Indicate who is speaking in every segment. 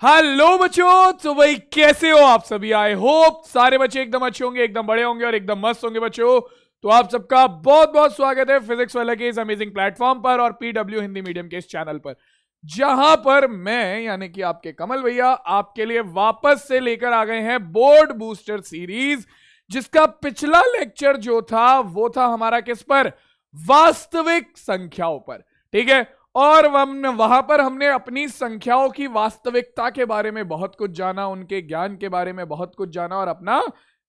Speaker 1: Hello बच्चों, तो भाई कैसे हो आप सभी। आई होप सारे बच्चे एकदम अच्छे होंगे, एकदम बड़े होंगे और एकदम मस्त होंगे बच्चों। तो आप सबका बहुत बहुत स्वागत है फिजिक्स वाला के इस अमेजिंग प्लेटफॉर्म पर और पीडब्ल्यू हिंदी मीडियम के इस चैनल पर, जहां पर मैं यानी कि आपके कमल भैया आपके लिए वापस से लेकर आ गए हैं बोर्ड बूस्टर सीरीज, जिसका पिछला लेक्चर जो था वो था हमारा किस पर, वास्तविक संख्याओं पर। ठीक है, और वहां पर हमने अपनी संख्याओं की वास्तविकता के बारे में बहुत कुछ जाना, उनके ज्ञान के बारे में बहुत कुछ जाना और अपना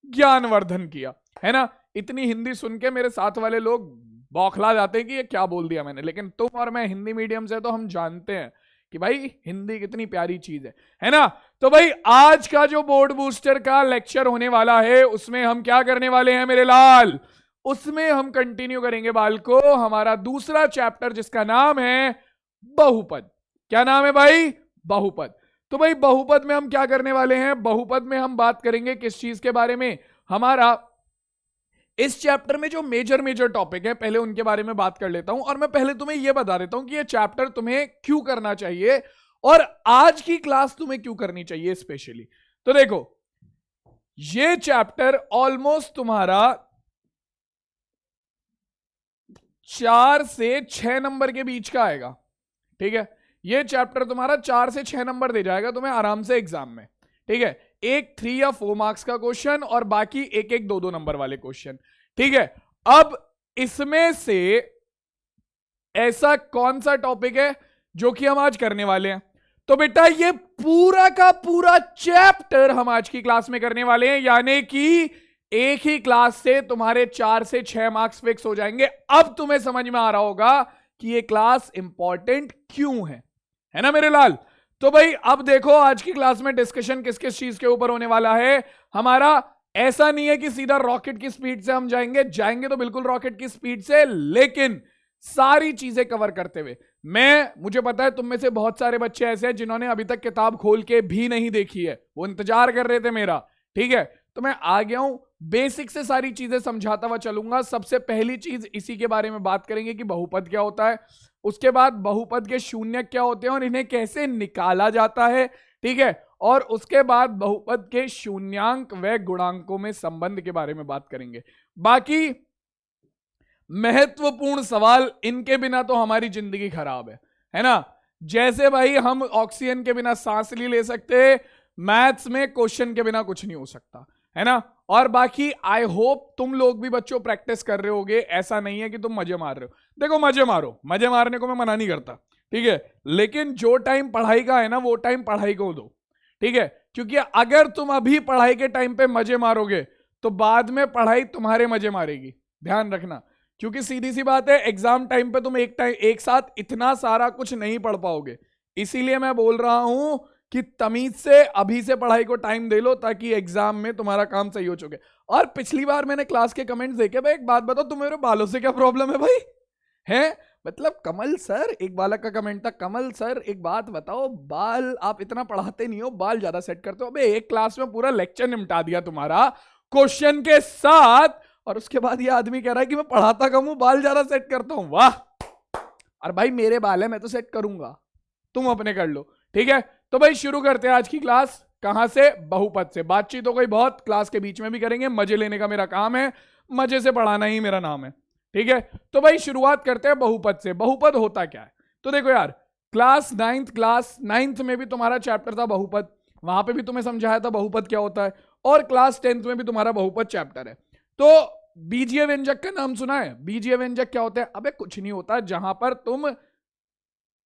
Speaker 1: ज्ञानवर्धन किया, है ना। इतनी हिंदी सुन के मेरे साथ वाले लोग बौखला जाते हैं कि ये क्या बोल दिया मैंने, लेकिन तुम और मैं हिंदी मीडियम से तो हम जानते हैं कि भाई हिंदी कितनी प्यारी चीज है ना। तो भाई आज का जो बोर्ड बूस्टर का लेक्चर होने वाला है उसमें हम क्या करने वाले हैं मेरे लाल, उसमें हम कंटिन्यू करेंगे बाल को हमारा दूसरा चैप्टर जिसका नाम है बहुपद। क्या नाम है भाई? बहुपद। तो भाई बहुपद में हम क्या करने वाले हैं, बहुपद में हम बात करेंगे किस चीज के बारे में, हमारा इस चैप्टर में जो मेजर मेजर टॉपिक है पहले उनके बारे में बात कर लेता हूं। और मैं पहले तुम्हें यह बता देता हूं कि यह चैप्टर तुम्हें क्यों करना चाहिए और आज की क्लास तुम्हें क्यों करनी चाहिए स्पेशली। तो देखो, यह चैप्टर ऑलमोस्ट तुम्हारा 4 से 6 नंबर के बीच का आएगा। ठीक है, ये चैप्टर तुम्हारा 4 से 6 नंबर दे जाएगा तुम्हें आराम से एग्जाम में। ठीक है, एक 3 या 4 मार्क्स का क्वेश्चन और बाकी एक एक 2-2 नंबर वाले क्वेश्चन। ठीक है, अब इसमें से ऐसा कौन सा टॉपिक है जो कि हम आज करने वाले हैं, तो बेटा ये पूरा का पूरा चैप्टर हम आज की क्लास में करने वाले हैं, यानी कि एक ही क्लास से तुम्हारे 4 से 6 मार्क्स फिक्स हो जाएंगे। अब तुम्हें समझ में आ रहा होगा कि ये क्लास इंपॉर्टेंट क्यों है ना मेरे लाल। तो भाई अब देखो आज की क्लास में डिस्कशन किस किस चीज के ऊपर होने वाला है हमारा। ऐसा नहीं है कि सीधा रॉकेट की स्पीड से हम जाएंगे तो बिल्कुल रॉकेट की स्पीड से, लेकिन सारी चीजें कवर करते हुए। मुझे पता है तुम में से बहुत सारे बच्चे ऐसे हैं जिन्होंने अभी तक किताब खोल के भी नहीं देखी है, वो इंतजार कर रहे थे मेरा। ठीक है, तो मैं आ गया हूं, बेसिक से सारी चीजें समझाता हुआ चलूंगा। सबसे पहली चीज इसी के बारे में बात करेंगे कि बहुपद क्या होता है, उसके बाद बहुपद के शून्य क्या होते हैं और इन्हें कैसे निकाला जाता है। ठीक है, और उसके बाद बहुपद के शून्यांक व गुणांकों में संबंध के बारे में बात करेंगे। बाकी महत्वपूर्ण सवाल, इनके बिना तो हमारी जिंदगी खराब है ना। जैसे भाई हम ऑक्सीजन के बिना सांस नहीं ले सकते, मैथ्स में क्वेश्चन के बिना कुछ नहीं हो सकता, है ना। और बाकी आई होप तुम लोग भी बच्चों प्रैक्टिस कर रहे होगे, ऐसा नहीं है कि तुम मजे मार रहे हो। देखो मजे मारो, मजे मारने को मैं मना नहीं करता, ठीक है, लेकिन जो टाइम पढ़ाई का है ना वो टाइम पढ़ाई को दो। ठीक है, क्योंकि अगर तुम अभी पढ़ाई के टाइम पे मजे मारोगे तो बाद में पढ़ाई तुम्हारे मजे मारेगी, ध्यान रखना। क्योंकि सीधी सी बात है, एग्जाम टाइम पे तुम एक साथ इतना सारा कुछ नहीं पढ़ पाओगे। इसीलिए मैं बोल रहा हूं कि तमीज से अभी से पढ़ाई को टाइम दे लो ताकि एग्जाम में तुम्हारा काम सही हो चुके। और पिछली बार मैंने क्लास के कमेंट्स देखे, भाई एक बात बताओ, तुम्हें बालों से क्या प्रॉब्लम है भाई? है मतलब कमल सर, एक बालक का कमेंट था, कमल सर एक बात बताओ, बाल आप इतना पढ़ाते नहीं हो, बाल ज्यादा सेट करते हो। अबे एक क्लास में पूरा लेक्चर निपटा दिया तुम्हारा क्वेश्चन के साथ, और उसके बाद ये आदमी कह रहा है कि मैं पढ़ाता कम हूं, बाल ज्यादा सेट करता हूं। वाह! और भाई मेरे बाल है, मैं तो सेट करूंगा, तुम अपने कर लो। ठीक है, तो भाई शुरू करते हैं आज की क्लास। कहां से? बहुपद से। बातचीत हो गई बहुत, क्लास के बीच में भी करेंगे, मजे लेने का मेरा काम है, मजे से पढ़ाना ही मेरा नाम है। ठीक है, तो भाई शुरुआत करते हैं बहुपद से। बहुपद होता क्या है? तो देखो यार, क्लास नाइन्थ में भी तुम्हारा चैप्टर था बहुपद, वहां पे भी तुम्हें समझाया था बहुपद क्या होता है, और क्लास 10th में भी तुम्हारा बहुपद चैप्टर है। तो बीजीय व्यंजक का नाम सुना है? बीजीय व्यंजक क्या होता है? अबे कुछ नहीं होता, जहां पर तुम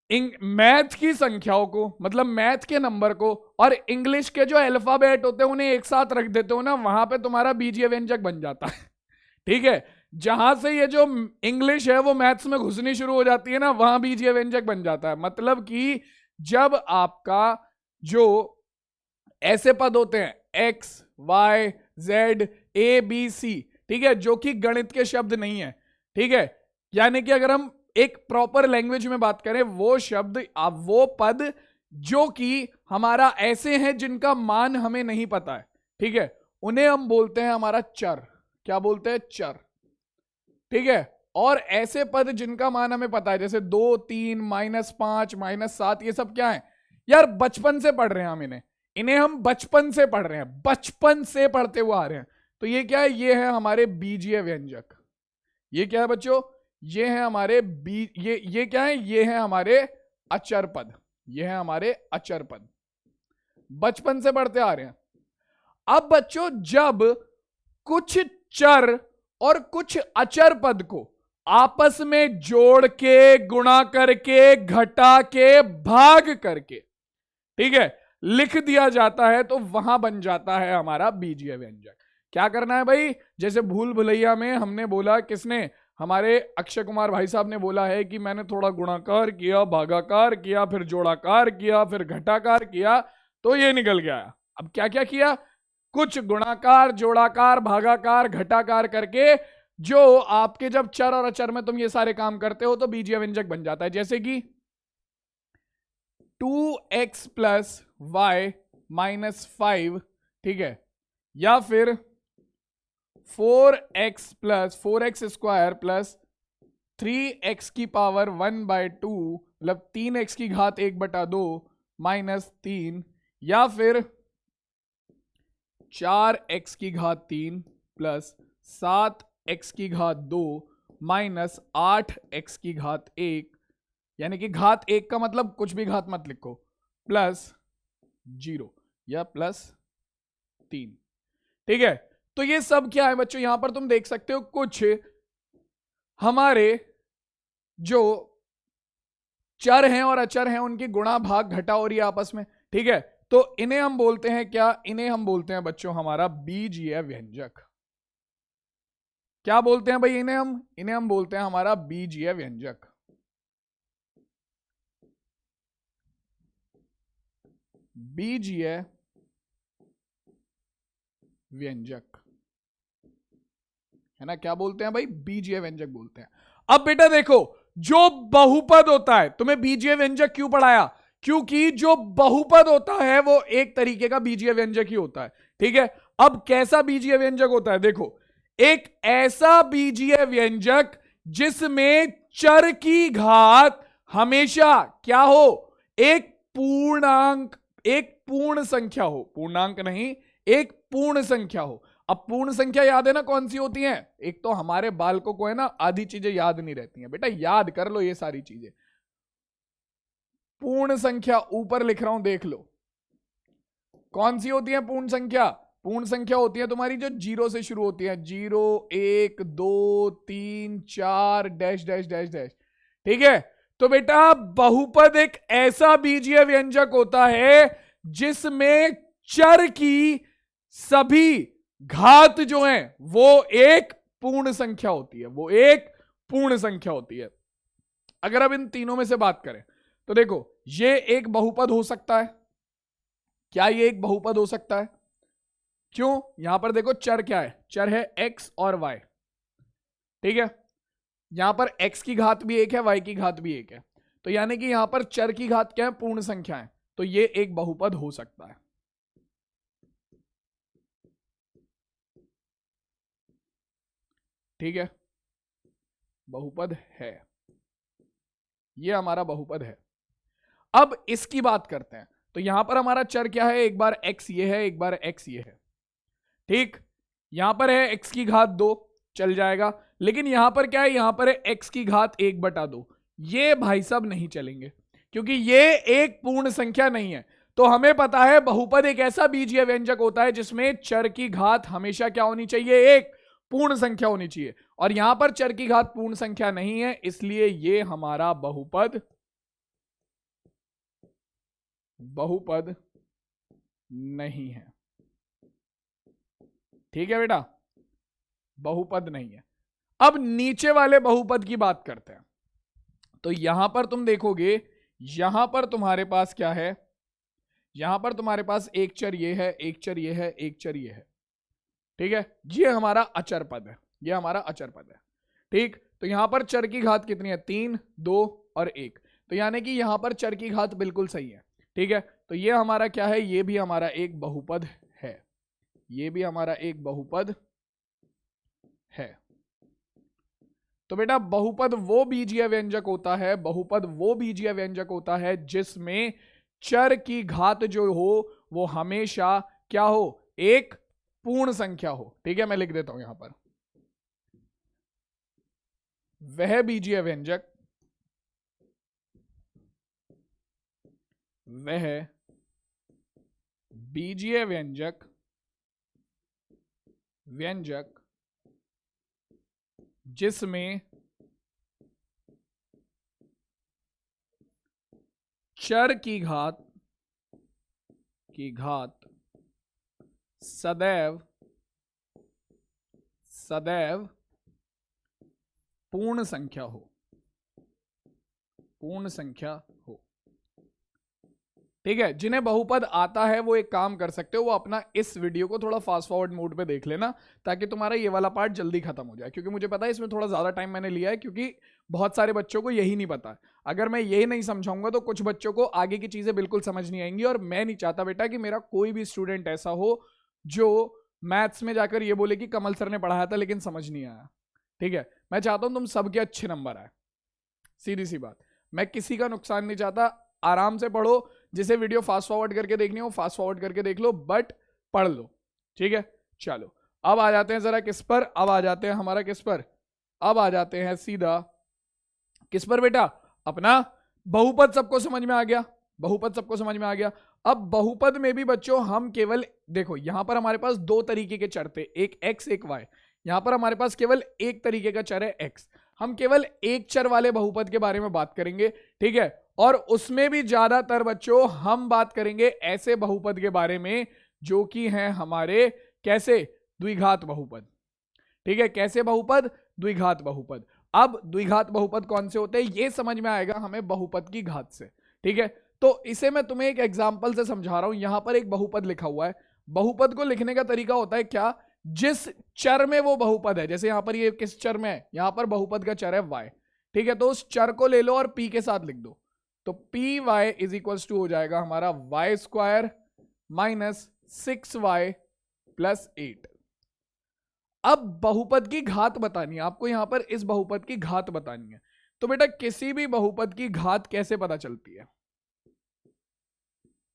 Speaker 1: मैथ की संख्याओं को, मतलब मैथ के नंबर को और इंग्लिश के जो अल्फाबेट होते हैं उन्हें एक साथ रख देते हो ना, वहां पे तुम्हारा बीजीय व्यंजक बन जाता है। ठीक है, जहां से ये जो इंग्लिश है वो मैथ्स में घुसनी शुरू हो जाती है ना, वहां बीजीय व्यंजक बन जाता है। मतलब कि जब आपका जो ऐसे पद होते हैं x y z a b c, ठीक है, जो कि गणित के शब्द नहीं है, ठीक है, यानी कि अगर हम एक प्रॉपर लैंग्वेज में बात करें, वो शब्द, वो पद जो कि हमारा ऐसे हैं जिनका मान हमें नहीं पता है, ठीक है, उन्हें हम बोलते हैं हमारा चर। क्या बोलते हैं? चर। ठीक है, और ऐसे पद जिनका मान हमें पता है, जैसे 2, 3, -5, -7, ये सब क्या है? यार बचपन से पढ़ रहे हैं हम इन्हें, इन्हें हम बचपन से पढ़ रहे हैं, बचपन से पढ़ते हुए आ रहे हैं। तो ये क्या है, ये है हमारे बीजीय व्यंजक। ये क्या है बच्चों, ये है हमारे ये क्या है, ये है हमारे अचर पद, ये है हमारे अचर पद, बचपन से पढ़ते आ रहे हैं। अब बच्चों जब कुछ चर और कुछ अचर पद को आपस में जोड़ के, गुणा करके, घटा के, भाग करके, ठीक है, लिख दिया जाता है, तो वहां बन जाता है हमारा बीजीय व्यंजक। क्या करना है भाई, जैसे भूल भुलैया में हमने बोला, किसने, हमारे अक्षय कुमार भाई साहब ने बोला है कि मैंने थोड़ा गुणाकार किया, भागाकार किया, फिर जोड़ाकार किया, फिर घटाकार किया, तो ये निकल गया। अब क्या क्या किया, कुछ गुणाकार, जोड़ाकार, भागाकार, घटाकार करके, जो आपके जब चर और अचर में तुम ये सारे काम करते हो तो बीजीय व्यंजक बन जाता है। जैसे कि 2x प्लस वाई माइनस 5, ठीक है, या फिर 4x plus 4x square plus 3x की पावर 1/2, मतलब 3x की घात 1/2 माइनस 3, या फिर 4x की घात 3 प्लस 7x की घात 2 माइनस 8x की घात 1, यानी कि घात 1 का मतलब कुछ भी घात मत लिखो, प्लस 0 या प्लस 3, ठीक है। तो ये सब क्या है बच्चों, यहां पर तुम देख सकते हो कुछ हमारे जो चर हैं और अचर हैं उनकी गुणा, भाग, घटा हो रही है आपस में, ठीक है। तो इन्हें हम बोलते हैं क्या, इन्हें हम बोलते हैं बच्चों हमारा बीजीय व्यंजक। क्या बोलते हैं भाई इन्हें हम बोलते हैं हमारा बीजीय व्यंजक। बीजीय व्यंजक है ना, क्या बोलते हैं भाई, बीजीय व्यंजक बोलते हैं। अब बेटा देखो, जो बहुपद होता है, तुम्हें बीजीय व्यंजक क्यों पढ़ाया, क्योंकि जो बहुपद होता है वो एक तरीके का बीजीय व्यंजक ही होता है, ठीक है। अब कैसा बीजीय व्यंजक होता है, देखो, एक ऐसा बीजीय व्यंजक जिसमें चर की घात हमेशा क्या हो, एक पूर्णांक, एक पूर्ण संख्या हो, पूर्णांक नहीं, एक पूर्ण संख्या हो। अब पूर्ण संख्या याद है ना कौन सी होती है, एक तो हमारे बालकों को है ना आधी चीजें याद नहीं रहती हैं, बेटा याद कर लो ये सारी चीजें। पूर्ण संख्या ऊपर लिख रहा हूं, देख लो कौन सी होती है पूर्ण संख्या। पूर्ण संख्या होती है तुम्हारी जो 0 से शुरू होती है, 0 1 2 3 4 डैश डैश डैश डैश, ठीक है। तो बेटा बहुपद एक ऐसा बीजीय व्यंजक होता है जिसमें चर की सभी घात जो है वो एक पूर्ण संख्या होती है, वो एक पूर्ण संख्या होती है। अगर अब इन तीनों में से बात करें तो देखो, ये एक बहुपद हो सकता है, क्या ये एक बहुपद हो सकता है, क्यों, यहां पर देखो चर क्या है, चर है x और y, ठीक है। यहां पर x की घात भी एक है, y की घात भी एक है, तो यानी कि यहां पर चर की घात क्या है, पूर्ण संख्या है, तो ये एक बहुपद हो सकता है, ठीक है, बहुपद है, ये हमारा बहुपद है। अब इसकी बात करते हैं, तो यहां पर हमारा चर क्या है, एक बार x ये है, एक बार x ये है, ठीक। यहां पर है x की घात 2, चल जाएगा, लेकिन यहां पर क्या है, यहां पर है x की घात 1/2, ये भाई साहब नहीं चलेंगे, क्योंकि ये एक पूर्ण संख्या नहीं है। तो हमें पता है बहुपद एक ऐसा बीजीय व्यंजक होता है जिसमें चर की घात हमेशा क्या होनी चाहिए, एक पूर्ण संख्या होनी चाहिए, और यहां पर चर की घात पूर्ण संख्या नहीं है, इसलिए ये हमारा बहुपद नहीं है, ठीक है बेटा, बहुपद नहीं है। अब नीचे वाले बहुपद की बात करते हैं, तो यहां पर तुम देखोगे, यहां पर तुम्हारे पास क्या है, यहां पर तुम्हारे पास एक चर ये है, एक चर ये है, एक चर ये है, ठीक है, ये हमारा अचर पद है, ये हमारा अचर पद है, ठीक। तो यहां पर चर की घात कितनी है, 3 2 और 1, तो यानी कि यहां पर चर की घात बिल्कुल सही है, ठीक है। तो ये हमारा क्या है, ये भी हमारा एक बहुपद है, ये भी हमारा एक बहुपद है। तो बेटा बहुपद वो बीजीय व्यंजक होता है, बहुपद वो बीजीय व्यंजक होता है जिसमें चर की घात जो हो वो हमेशा क्या हो, एक पूर्ण संख्या हो। ठीक है, मैं लिख देता हूं यहां पर, वह बीजीय व्यंजक, वह बीजीय व्यंजक व्यंजक जिसमें चर की घात सदैव पूर्ण संख्या हो, पूर्ण संख्या हो। ठीक है, जिन्हें बहुपद आता है वो एक काम कर सकते हो, वो अपना इस वीडियो को थोड़ा फास्ट फॉरवर्ड मोड पे देख लेना, ताकि तुम्हारा ये वाला पार्ट जल्दी खत्म हो जाए, क्योंकि मुझे पता है इसमें थोड़ा ज्यादा टाइम मैंने लिया है, क्योंकि बहुत सारे बच्चों को यही नहीं पता है। अगर मैं ये नहीं समझाऊंगा तो कुछ बच्चों को आगे की चीजें बिल्कुल समझ नहीं आएंगी, और मैं नहीं चाहता बेटा कि मेरा कोई भी स्टूडेंट ऐसा हो जो मैथ्स में जाकर ये बोले कि कमल सर ने पढ़ाया था लेकिन समझ नहीं आया। ठीक है, मैं चाहता हूं तुम सबके अच्छे नंबर आए, सीधी सी बात, मैं किसी का नुकसान नहीं चाहता। आराम से पढ़ो, जिसे वीडियो फास्ट फॉरवर्ड करके देखनी हो फास्ट फॉरवर्ड करके देख लो, बट पढ़ लो। ठीक है, चलो अब आ जाते हैं जरा किस पर, अब आ जाते हैं हमारा किस पर, अब आ जाते हैं सीधा किस पर बेटा, अपना बहुपद। सबको समझ में आ गया, बहुपद सबको समझ में आ गया। अब बहुपद में भी बच्चों हम केवल देखो, यहां पर हमारे पास दो तरीके के चर थे, एक x एक y। यहां पर हमारे पास केवल एक तरीके का चर है x, हम केवल एक चर वाले बहुपद के बारे में बात करेंगे। ठीक है, और उसमें भी ज्यादातर बच्चों हम बात करेंगे ऐसे बहुपद के बारे में जो कि हैं हमारे कैसे, द्विघात बहुपद। ठीक है, कैसे बहुपद, द्विघात बहुपद। अब द्विघात बहुपद कौन से होते हैं ये समझ में आएगा हमें बहुपद की घात से। ठीक है, तो इसे मैं तुम्हें एक एग्जांपल से समझा रहा हूं। यहां पर एक बहुपद लिखा हुआ है, बहुपद को लिखने का तरीका होता है क्या, जिस चर में वो बहुपद है, जैसे यहां पर ये किस चर में है, यहां पर बहुपद का चर है y। ठीक है, तो उस चर को ले लो और p के साथ लिख दो, तो p y is equal to हो जाएगा हमारा Y square minus 6y plus 8। अब बहुपद की घात बतानी है आपको, यहां पर इस बहुपद की घात बतानी है। तो बेटा किसी भी बहुपद की घात कैसे पता चलती है,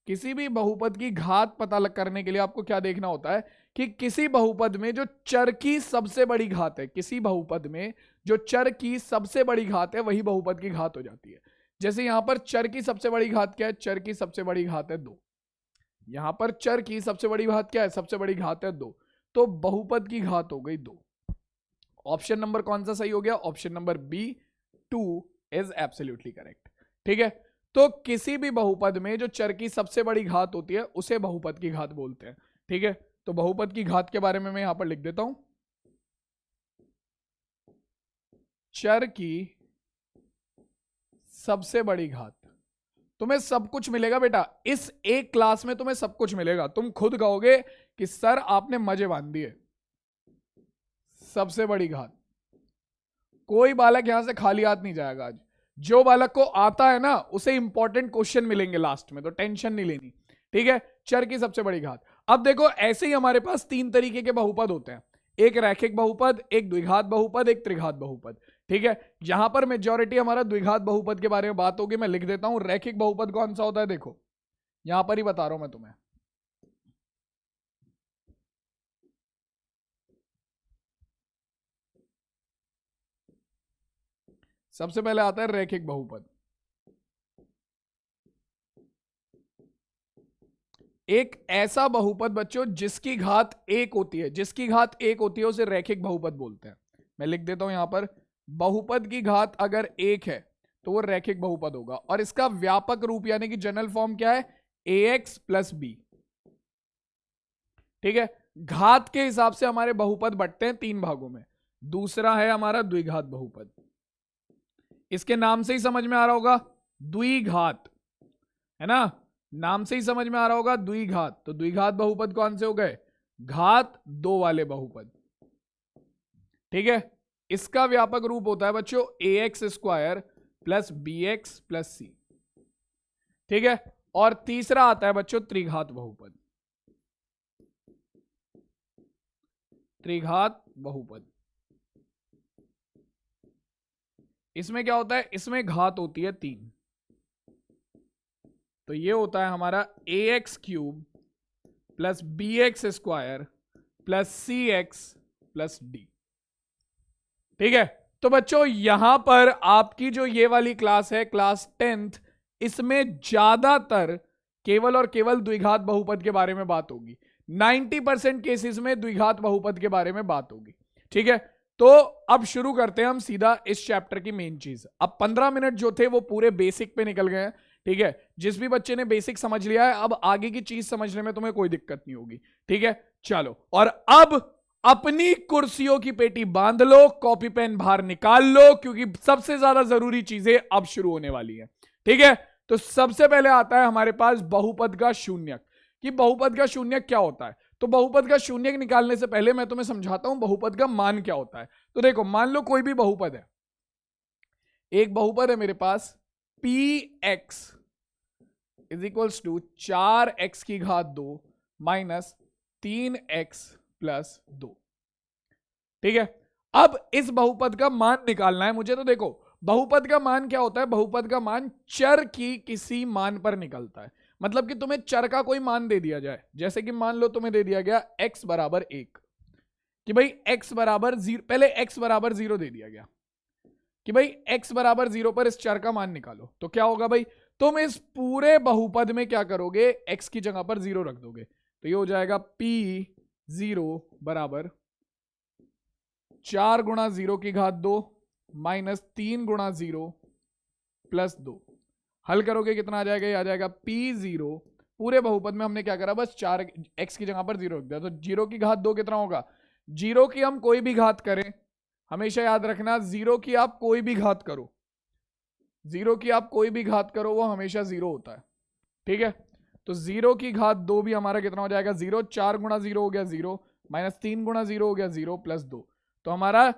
Speaker 1: किसी भी बहुपद की घात पता करने के लिए आपको क्या देखना होता है कि किसी बहुपद में जो चर की सबसे बड़ी घात है, किसी बहुपद में जो चर की सबसे बड़ी घात है वही बहुपद की घात हो जाती है। जैसे यहां पर चर की सबसे बड़ी घात क्या है, चर की सबसे बड़ी घात है 2। यहां पर चर की सबसे बड़ी घात क्या है, सबसे बड़ी घात है 2, तो बहुपद की घात हो गई 2। ऑप्शन नंबर कौन सा सही हो गया, option number b 2 is absolutely correct. ठीक है, तो किसी भी बहुपद में जो चर की सबसे बड़ी घात होती है उसे बहुपद की घात बोलते हैं। ठीक है, तो बहुपद की घात के बारे में मैं यहां पर लिख देता हूं, चर की सबसे बड़ी घात। तुम्हें सब कुछ मिलेगा बेटा, इस एक क्लास में तुम्हें सब कुछ मिलेगा, तुम खुद कहोगे कि सर आपने मजे बांध दिए। सबसे बड़ी घात, कोई बालक यहां से खाली हाथ नहीं जाएगा आज। जो बालक को आता है ना उसे इंपॉर्टेंट क्वेश्चन मिलेंगे लास्ट में, तो टेंशन नहीं लेनी। ठीक है, चर की सबसे बड़ी घात। अब देखो ऐसे ही हमारे पास तीन तरीके के बहुपद होते हैं, एक रैखिक बहुपद, एक द्विघात बहुपद, एक त्रिघात बहुपद। ठीक है, यहां पर मेजॉरिटी हमारा द्विघात बहुपद के बारे में बात होगी, मैं लिख देता हूं रैखिक बहुपद कौन सा होता है, देखो यहां पर ही बता रहा हूं मैं तुम्हें। सबसे पहले आता है रैखिक बहुपद। एक ऐसा बहुपद बच्चों जिसकी घात एक होती है, जिसकी घात एक होती है उसे रैखिक बहुपद बोलते हैं। मैं लिख देता हूं यहां पर, बहुपद की घात अगर एक है तो वो रैखिक बहुपद होगा, और इसका व्यापक रूप यानी कि जनरल फॉर्म क्या है, ax प्लस बी। ठीक है, घात के हिसाब से हमारे बहुपद बंटते हैं तीन भागों में। दूसरा है हमारा द्विघात बहुपद, इसके नाम से ही समझ में आ रहा होगा द्विघात, है ना, नाम से ही समझ में आ रहा होगा द्विघात। तो द्विघात बहुपद कौन से हो गए, घात दो वाले बहुपद। ठीक है, इसका व्यापक रूप होता है बच्चों ax square plus bx plus c. ठीक है, और तीसरा आता है बच्चों त्रिघात बहुपद, त्रिघात बहुपद। इसमें क्या होता है, इसमें घात होती है 3, तो ये होता है हमारा ax cube plus bx square plus cx plus d। ठीक है, तो बच्चों यहां पर आपकी जो ये वाली क्लास है क्लास 10th, इसमें ज्यादातर केवल और केवल द्विघात बहुपद के बारे में बात होगी। 90% केसेस में द्विघात बहुपद के बारे में बात होगी। ठीक है, तो अब शुरू करते हैं हम सीधा इस चैप्टर की मेन चीज। अब 15 मिनट जो थे वो पूरे बेसिक पे निकल गए हैं। ठीक है, जिस भी बच्चे ने बेसिक समझ लिया है अब आगे की चीज समझने में तुम्हें कोई दिक्कत नहीं होगी। ठीक है, चलो, और अब अपनी कुर्सियों की पेटी बांध लो, कॉपी पेन बाहर निकाल लो, क्योंकि सबसे ज्यादा जरूरी चीजें अब शुरू होने वाली है। ठीक है, तो सबसे पहले आता है हमारे पास बहुपद का शून्यक, कि बहुपद का शून्यक क्या होता है। तो बहुपद का शून्यक निकालने से पहले मैं तुम्हें समझाता हूं बहुपद का मान क्या होता है। तो देखो, मान लो कोई भी बहुपद है, एक बहुपद है मेरे पास px is equals to 4x की घात 2 माइनस 3x प्लस 2। ठीक है, अब इस बहुपद का मान निकालना है मुझे। तो देखो, बहुपद का मान क्या होता है, बहुपद का मान चर की किसी मान पर निकलता है। मतलब कि तुम्हें चर का कोई मान दे दिया जाए, जैसे कि मान लो तुम्हें दे दिया गया x बराबर 1, कि भाई x बराबर 0, पहले x बराबर 0 दे दिया गया कि भाई x बराबर 0 पर इस चर का मान निकालो। तो क्या होगा भाई, तुम इस पूरे बहुपद में क्या करोगे, x की जगह पर 0 रख दोगे। तो ये हो जाएगा p0 बराबर 4 गुणा 0 की घात 2 माइनस 3 गुणा 0 प्लस 2। हल करोगे कितना आ जाएगा, ये आ जाएगा p0। पूरे बहुपद में हमने क्या करा, बस 4 x की जगह पर 0 रख दिया। तो 0 की घात 2 कितना होगा, 0 की हम कोई भी घात करें, हमेशा याद रखना 0 की आप कोई भी घात करो, 0 की आप कोई भी घात करो वो हमेशा 0 होता है। ठीक है, तो 0 की घात 2 भी हमारा कितना हो जाएगा 0, 4 गुणा 0 हो गया 0, माइनस 3 गुणा 0 हो गया 0 प्लस 2। तो हमारा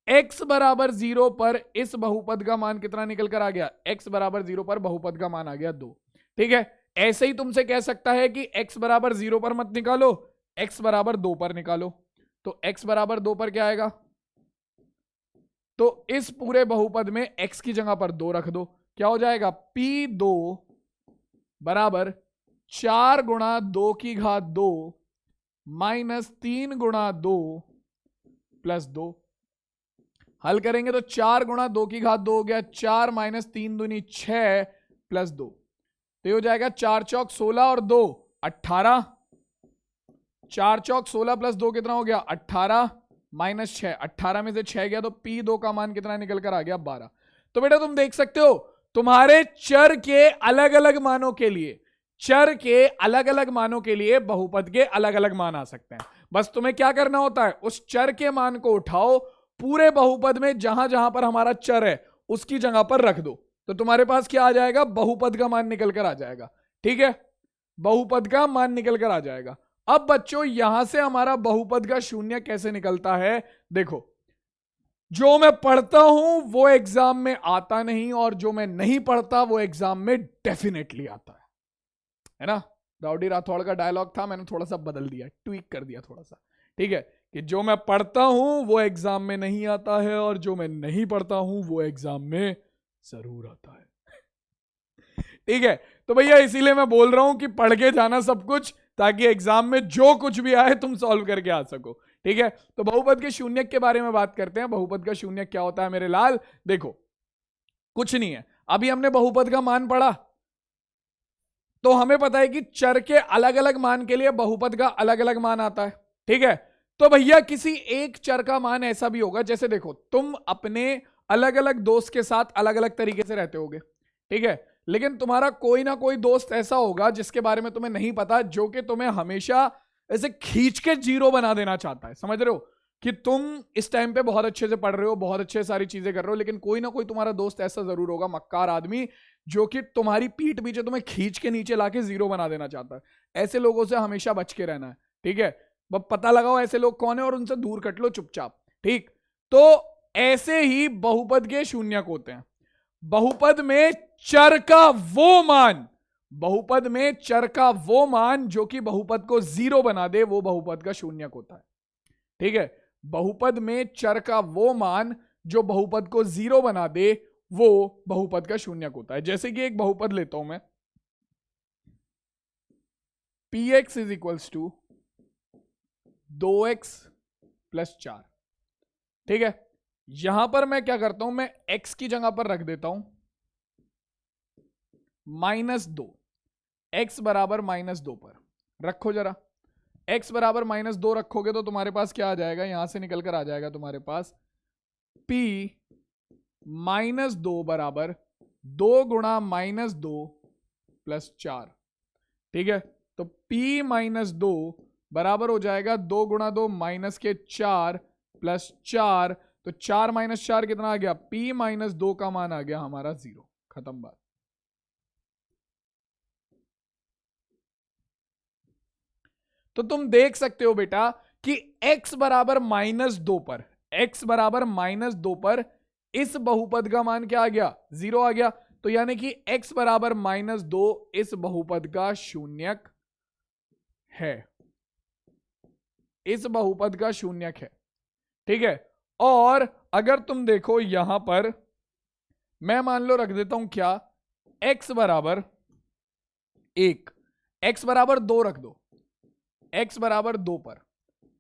Speaker 1: x बराबर 0 पर इस बहुपद का मान कितना निकल कर आ गया, x बराबर 0 पर बहुपद का मान आ गया 2। ठीक है, ऐसे ही तुमसे कह सकता है कि x बराबर 0 पर मत निकालो, x बराबर 2 पर निकालो। तो x बराबर 2 पर क्या आएगा, तो इस पूरे बहुपद में x की जगह पर 2 रख दो, क्या हो जाएगा p2 बराबर 4 गुणा 2 की घात 2 माइनस 3 गुणा 2 प्लस 2। हल करेंगे तो 4 गुणा 2 की घात 2 हो गया 4 माइनस 3 दूनी 6 प्लस 2। तो ये हो जाएगा 4 चौक 16 और 2 18, 4 चौक 16 प्लस 2 कितना हो गया 18 माइनस 6, 18 में से 6 गया तो p2 का मान कितना निकल कर आ गया 12। तो बेटा तुम देख सकते हो तुम्हारे चर के अलग अलग मानों के लिए, चर के अलग अलग मानों के लिए बहुपद के अलग अलग मान आ सकते हैं। बस तुम्हें क्या करना होता है, उस चर के मान को उठाओ, पूरे बहुपद में जहां जहां पर हमारा चर है उसकी जगह पर रख दो, तो तुम्हारे पास क्या आ जाएगा, बहुपद का मान निकल कर आ जाएगा। ठीक है, बहुपद का मान निकल कर आ जाएगा। अब बच्चों यहां से हमारा बहुपद का शून्य कैसे निकलता है, देखो, जो मैं पढ़ता हूं वो एग्जाम में आता नहीं, और जो मैं नहीं पढ़ता वो एग्जाम में डेफिनेटली आता है ना। राउडी राठौड़ का डायलॉग था, मैंने थोड़ा सा बदल दिया, ट्वीक कर दिया थोड़ा सा। ठीक है, कि जो मैं पढ़ता हूं वो एग्जाम में नहीं आता है, और जो मैं नहीं पढ़ता हूं वो एग्जाम में जरूर आता है। ठीक है, तो भैया इसीलिए मैं बोल रहा हूं कि पढ़ के जाना सब कुछ, ताकि एग्जाम में जो कुछ भी आए तुम सॉल्व करके आ सको। ठीक है, तो बहुपद के शून्यक के बारे में बात करते हैं। बहुपद का शून्यक क्या होता है मेरे लाल, देखो कुछ नहीं है, अभी हमने बहुपद का मान पढ़ा, तो हमें पता है कि चर के अलग अलग मान के लिए बहुपद का अलग अलग मान आता है। ठीक है, तो भैया किसी एक चर का मान ऐसा भी होगा, जैसे देखो तुम अपने अलग अलग दोस्त के साथ अलग अलग तरीके से रहते होगे। ठीक है, लेकिन तुम्हारा कोई ना कोई दोस्त ऐसा होगा जिसके बारे में तुम्हें नहीं पता, जो कि तुम्हें हमेशा ऐसे खींच के जीरो बना देना चाहता है। समझ रहे हो कि तुम इस टाइम पे बहुत अच्छे से पढ़ रहे हो, बहुत अच्छे सारी चीजें कर रहे हो, लेकिन कोई ना कोई तुम्हारा दोस्त ऐसा जरूर होगा, मक्कार आदमी, जो कि तुम्हारी पीठ पीछे तुम्हें खींच के नीचे लाके जीरो बना देना चाहता है। ऐसे लोगों से हमेशा बच के रहना है। ठीक है, पता लगाओ ऐसे लोग कौन है और उनसे दूर कट लो चुपचाप। ठीक, तो ऐसे ही बहुपद के शून्यक होते हैं। बहुपद में चर का वो मान, बहुपद में चर का वो मान जो कि बहुपद को जीरो बना दे, वो बहुपद का शून्यक होता है। ठीक है, बहुपद में चर का वो मान जो बहुपद को जीरो बना दे, वो बहुपद का शून्यक होता है। जैसे कि एक बहुपद लेता हूं मैं, p x is equals to 2x plus 4। ठीक है, यहां पर मैं क्या करता हूं, मैं x की जगह पर रख देता हूं -2। x बराबर -2 पर रखो जरा। x बराबर -2 रखोगे तो तुम्हारे पास क्या आ जाएगा, यहां से निकल कर आ जाएगा तुम्हारे पास p -2 बराबर 2 गुणा -2 प्लस 4। ठीक है, तो p -2 बराबर हो जाएगा 2 गुणा 2 माइनस के 4 प्लस 4। तो 4 माइनस 4 कितना आ गया, p -2 का मान आ गया हमारा 0। खत्म बात। तो तुम देख सकते हो बेटा कि x बराबर -2 पर, x बराबर -2 पर इस बहुपद का मान क्या आ गया, 0 आ गया। तो यानी कि x बराबर -2 इस बहुपद का शून्यक है, इस बहुपद का शून्यक है। ठीक है, और अगर तुम देखो यहां पर मैं मान लो रख देता हूं क्या, x बराबर 1, x बराबर 2 रख दो, x बराबर 2 पर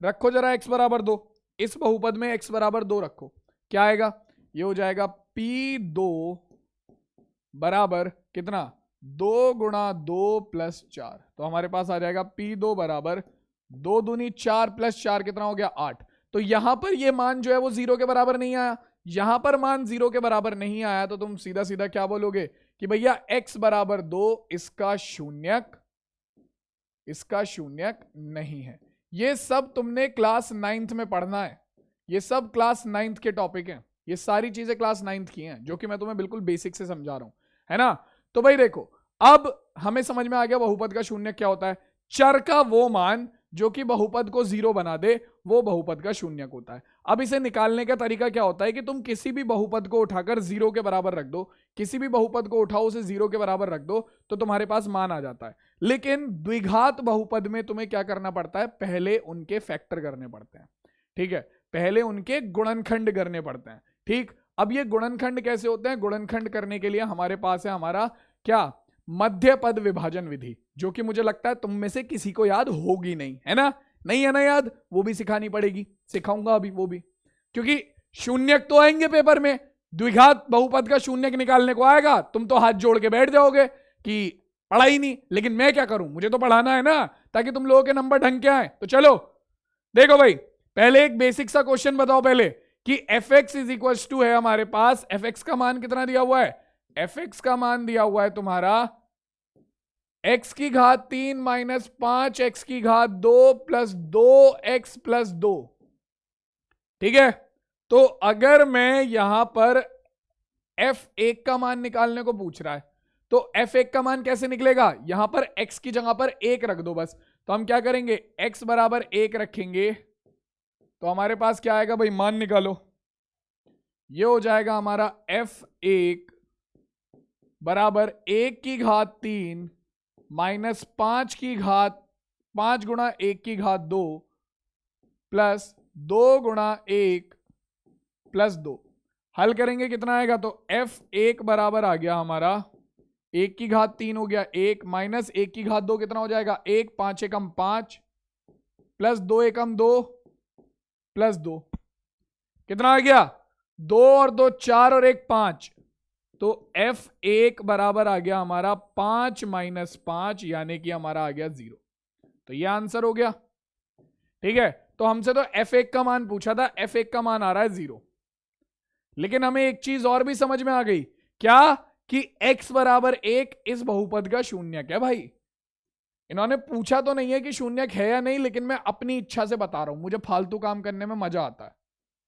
Speaker 1: रखो जरा, x बराबर 2, इस बहुपद में x बराबर 2 रखो, क्या आएगा, ये हो जाएगा p2 बराबर कितना, 2 गुणा 2 प्लस 4। तो हमारे पास आ जाएगा p2 बराबर 2 दूनी 4 प्लस 4 कितना हो गया, 8। तो यहां पर ये मान जो है वो 0 के बराबर नहीं आया, यहां पर मान 0 के बराबर नहीं आया, तो तुम सीधा सीधा क्या बोलोगे कि भैया x बराबर 2 इसका शून्यक नहीं है। ये सब तुमने क्लास 9th में पढ़ना है, ये सब क्लास 9th के टॉपिक हैं, ये सारी चीजें क्लास 9th की हैं, जो कि मैं तुम्हें बिल्कुल बेसिक से समझा रहा हूं, है ना। तो भाई देखो, अब हमें समझ में आ गया बहुपद का शून्यक क्या होता है। चर का वो मान जो कि बहुपद को 0 बना दे वो बहुपद का शून्यक होता है। अब इसे निकालने का तरीका क्या होता है कि तुम किसी भी बहुपद को उठाकर 0 के बराबर रख दो, किसी भी बहुपद को उठाओ उसे 0 के बराबर रख दो, तो तुम्हारे पास मान आ जाता है। लेकिन द्विघात बहुपद में तुम्हें क्या करना पड़ता है, पहले उनके फैक्टर करने पड़ते हैं। ठीक है, पहले उनके गुणनखंड करने पड़ते हैं। ठीक, अब ये गुणनखंड कैसे होते हैं, गुणनखंड करने के लिए हमारे पास है हमारा क्या, मध्य पद विभाजन विधि, जो कि मुझे लगता है तुम में से किसी को याद होगी नहीं, है ना, नहीं है ना याद, वो भी सिखानी पड़ेगी, सिखाऊंगा अभी वो भी, क्योंकि शून्यक तो आएंगे पेपर में, द्विघात बहुपद का शून्यक निकालने को आएगा, तुम तो हाथ जोड़ के बैठ जाओगे कि पढ़ा ही नहीं, लेकिन मैं क्या करूं, मुझे तो पढ़ाना है ना, ताकि तुम लोगों के नंबर ढंग के आए। तो चलो देखो भाई, पहले एक बेसिक सा क्वेश्चन बताओ पहले कि fx इज इक्वल टू है हमारे पास, fx का मान कितना दिया हुआ है, fx का मान दिया हुआ है तुम्हारा x की घात 3 माइनस 5 x की घात 2 प्लस 2x प्लस 2। ठीक है, तो अगर मैं यहां पर f1 का मान निकालने को पूछ रहा है, तो f1 का मान कैसे निकलेगा, यहां पर x की जगह पर 1 रख दो बस। तो हम क्या करेंगे, x बराबर 1 रखेंगे, तो हमारे पास क्या आएगा भाई, मान निकालो, ये हो जाएगा हमारा f1 बराबर 1 की घात 3 माइनस 5 की घात 5 गुणा 1 की घात 2 प्लस 2 गुणा 1 प्लस 2। हल करेंगे कितना आएगा, तो f1 बराबर आ गया हमारा 1 की घात 3 हो गया 1 माइनस 1 की घात 2 कितना हो जाएगा 1, 5 एकम 5 प्लस 2 एकम 2 प्लस 2 कितना आ गया 2 और 2 4 और 1 5। तो f1 बराबर आ गया हमारा 5 माइनस 5, यानी कि हमारा आ गया 0। तो ये आंसर हो गया। ठीक है, तो हमसे तो f1 का मान पूछा था, f1 का मान आ रहा है 0। लेकिन हमें एक चीज और भी समझ में आ गई, क्या कि x बराबर 1 इस बहुपद का शून्यक है। भाई इन्होंने पूछा तो नहीं है कि शून्यक है या नहीं, लेकिन मैं अपनी इच्छा से बता रहा हूं, मुझे फालतू काम करने में मजा आता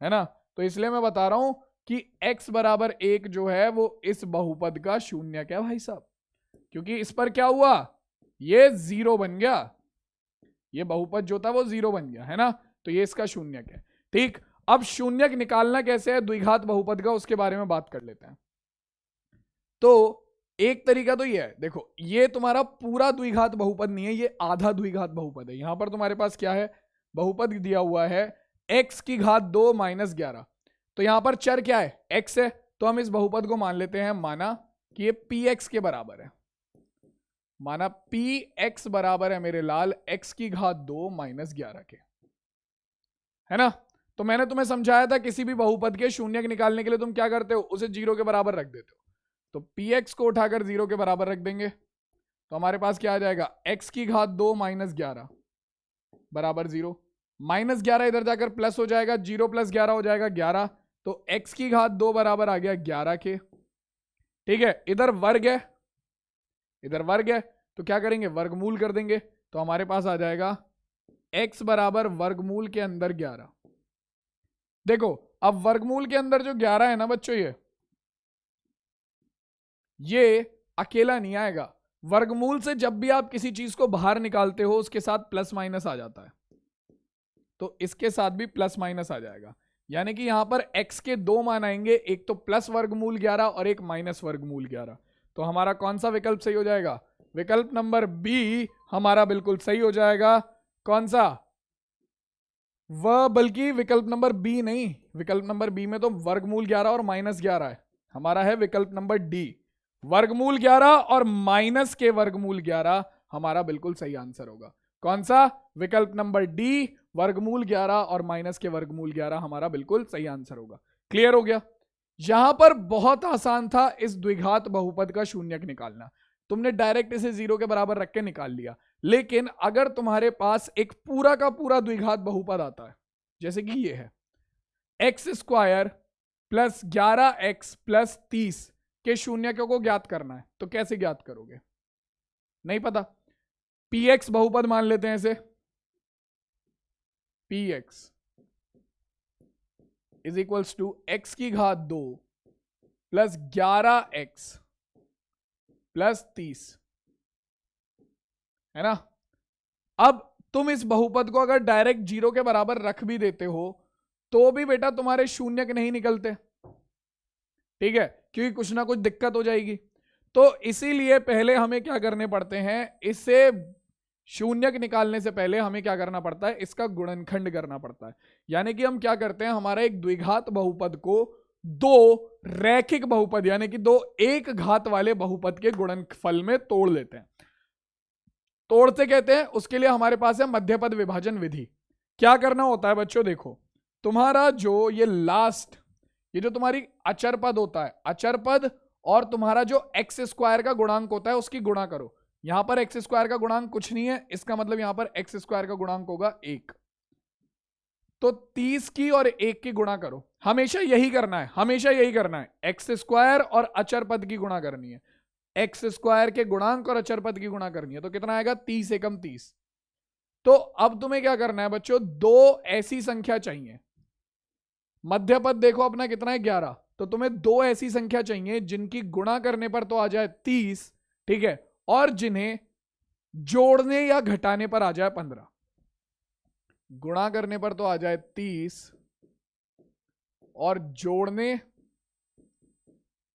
Speaker 1: है ना, तो इसलिए मैं बता रहा हूं कि x बराबर 1 जो है वो इस बहुपद का शून्यक है भाई साहब, क्योंकि इस पर क्या हुआ, ये 0 बन गया, ये बहुपद जो था वो 0 बन गया, है ना, तो ये इसका शून्यक है। ठीक, अब शून्यक निकालना कैसे है द्विघात बहुपद का, उसके बारे में बात कर लेते हैं। तो एक तरीका तो ये है, देखो ये तुम्हारा पूरा द्विघात बहुपद नहीं है, ये आधा द्विघात बहुपद है। यहां पर तुम्हारे पास क्या है, बहुपद दिया हुआ है x की घात 2 माइनस 11। तो यहां पर चर क्या है, x है, तो हम इस बहुपद को मान लेते हैं, माना कि ये px के बराबर है। माना पी एक्स बराबर है मेरे लाल एक्स की घात 2 माइनस 11 के, है ना। तो मैंने तुम्हें समझाया था किसी भी बहुपद के शून्यक निकालने के लिए तुम क्या करते हो, उसे 0 के बराबर रख देते हो। तो पी एक्स को उठाकर 0 के बराबर रख देंगे तो हमारे पास क्या आ जाएगा, एक्स की घात 2 माइनस 11 बराबर 0। माइनस 11 इधर जाकर प्लस हो जाएगा, 0 प्लस 11 हो जाएगा 11, तो एक्स की घात 2 बराबर आ गया 11 के। ठीक है, इधर वर्ग है, इधर वर्ग है, तो क्या करेंगे, वर्गमूल कर देंगे। तो हमारे पास आ जाएगा x बराबर वर्गमूल के अंदर 11। देखो अब वर्गमूल के अंदर जो 11 है ना बच्चों, ये अकेला नहीं आएगा। वर्गमूल से जब भी आप किसी चीज को बाहर निकालते हो उसके साथ प्लस माइनस आ जाता है, तो इसके साथ भी प्लस माइनस आ जाएगा। यानी कि यहां पर x के दो मान आएंगे, एक तो प्लस वर्गमूल 11 और एक माइनस वर्गमूल 11। तो हमारा कौन सा विकल्प सही हो जाएगा, विकल्प नंबर बी हमारा बिल्कुल सही हो जाएगा। कौन सा, वह, बल्कि विकल्प नंबर बी नहीं, विकल्प नंबर बी में तो वर्गमूल 11 और माइनस 11 है, हमारा है विकल्प नंबर डी, वर्गमूल 11 और माइनस के वर्गमूल 11 हमारा बिल्कुल सही आंसर होगा। कौन सा, विकल्प नंबर डी, वर्गमूल 11 और माइनस के वर्गमूल 11 हमारा बिल्कुल सही आंसर होगा। क्लियर हो गया। यहां पर बहुत आसान था इस द्विघात बहुपद का शून्यक निकालना, तुमने डायरेक्ट इसे 0 के बराबर रख के निकाल लिया। लेकिन अगर तुम्हारे पास एक पूरा का पूरा द्विघात बहुपद आता है, जैसे कि ये है x square plus 11x plus 30 के शून्यकों को ज्ञात करना है, तो कैसे ज्ञात करोगे, नहीं पता। px बहुपद मान लेते हैं इसे, px is equals to x की घात 2 प्लस 11x प्लस 30, है ना। अब तुम इस बहुपद को अगर डायरेक्ट 0 के बराबर रख भी देते हो तो भी बेटा तुम्हारे शून्यक नहीं निकलते, ठीक है, क्योंकि कुछ ना कुछ दिक्कत हो जाएगी। तो इसीलिए पहले हमें क्या करने पड़ते हैं, इससे शून्यक निकालने से पहले हमें क्या करना पड़ता है, इसका गुणनखंड करना पड़ता है। यानी कि हम क्या करते हैं, हमारा एक द्विघात बहुपद को दो रैखिक बहुपद यानी कि दो एक घात वाले बहुपद के गुणनफल में तोड़ लेते हैं। तोड़ते कहते हैं, उसके लिए हमारे पास है मध्यपद विभाजन विधि। क्या करना होता है बच्चों, देखो तुम्हारा जो ये लास्ट, ये जो तुम्हारी अचर पद होता है, अचर पद और तुम्हारा जो एक्स स्क्वायर का गुणांक होता है उसकी गुणा करो। यहां पर एक्स स्क्वायर का गुणांक कुछ नहीं है, इसका मतलब यहां पर एक्स स्क्वायर का गुणांक होगा 1। तो 30 की और 1 की गुणा करो, हमेशा यही करना है, हमेशा यही करना है, एक्स स्क्वायर और अचर पद की गुणा करनी है, एक्स स्क्वायर के गुणांक और अचर पद की गुणा करनी है। तो कितना आएगा, 30 एकम 30। तो अब तुम्हें क्या करना है बच्चों, दो ऐसी संख्या चाहिए, मध्य पद देखो अपना कितना है 11, तो तुम्हें दो ऐसी संख्या चाहिए जिनकी गुणा करने पर तो आ जाए 30, ठीक है, और जिन्हें जोड़ने या घटाने पर आ जाए 15। गुणा करने पर तो आ जाए 30 और जोड़ने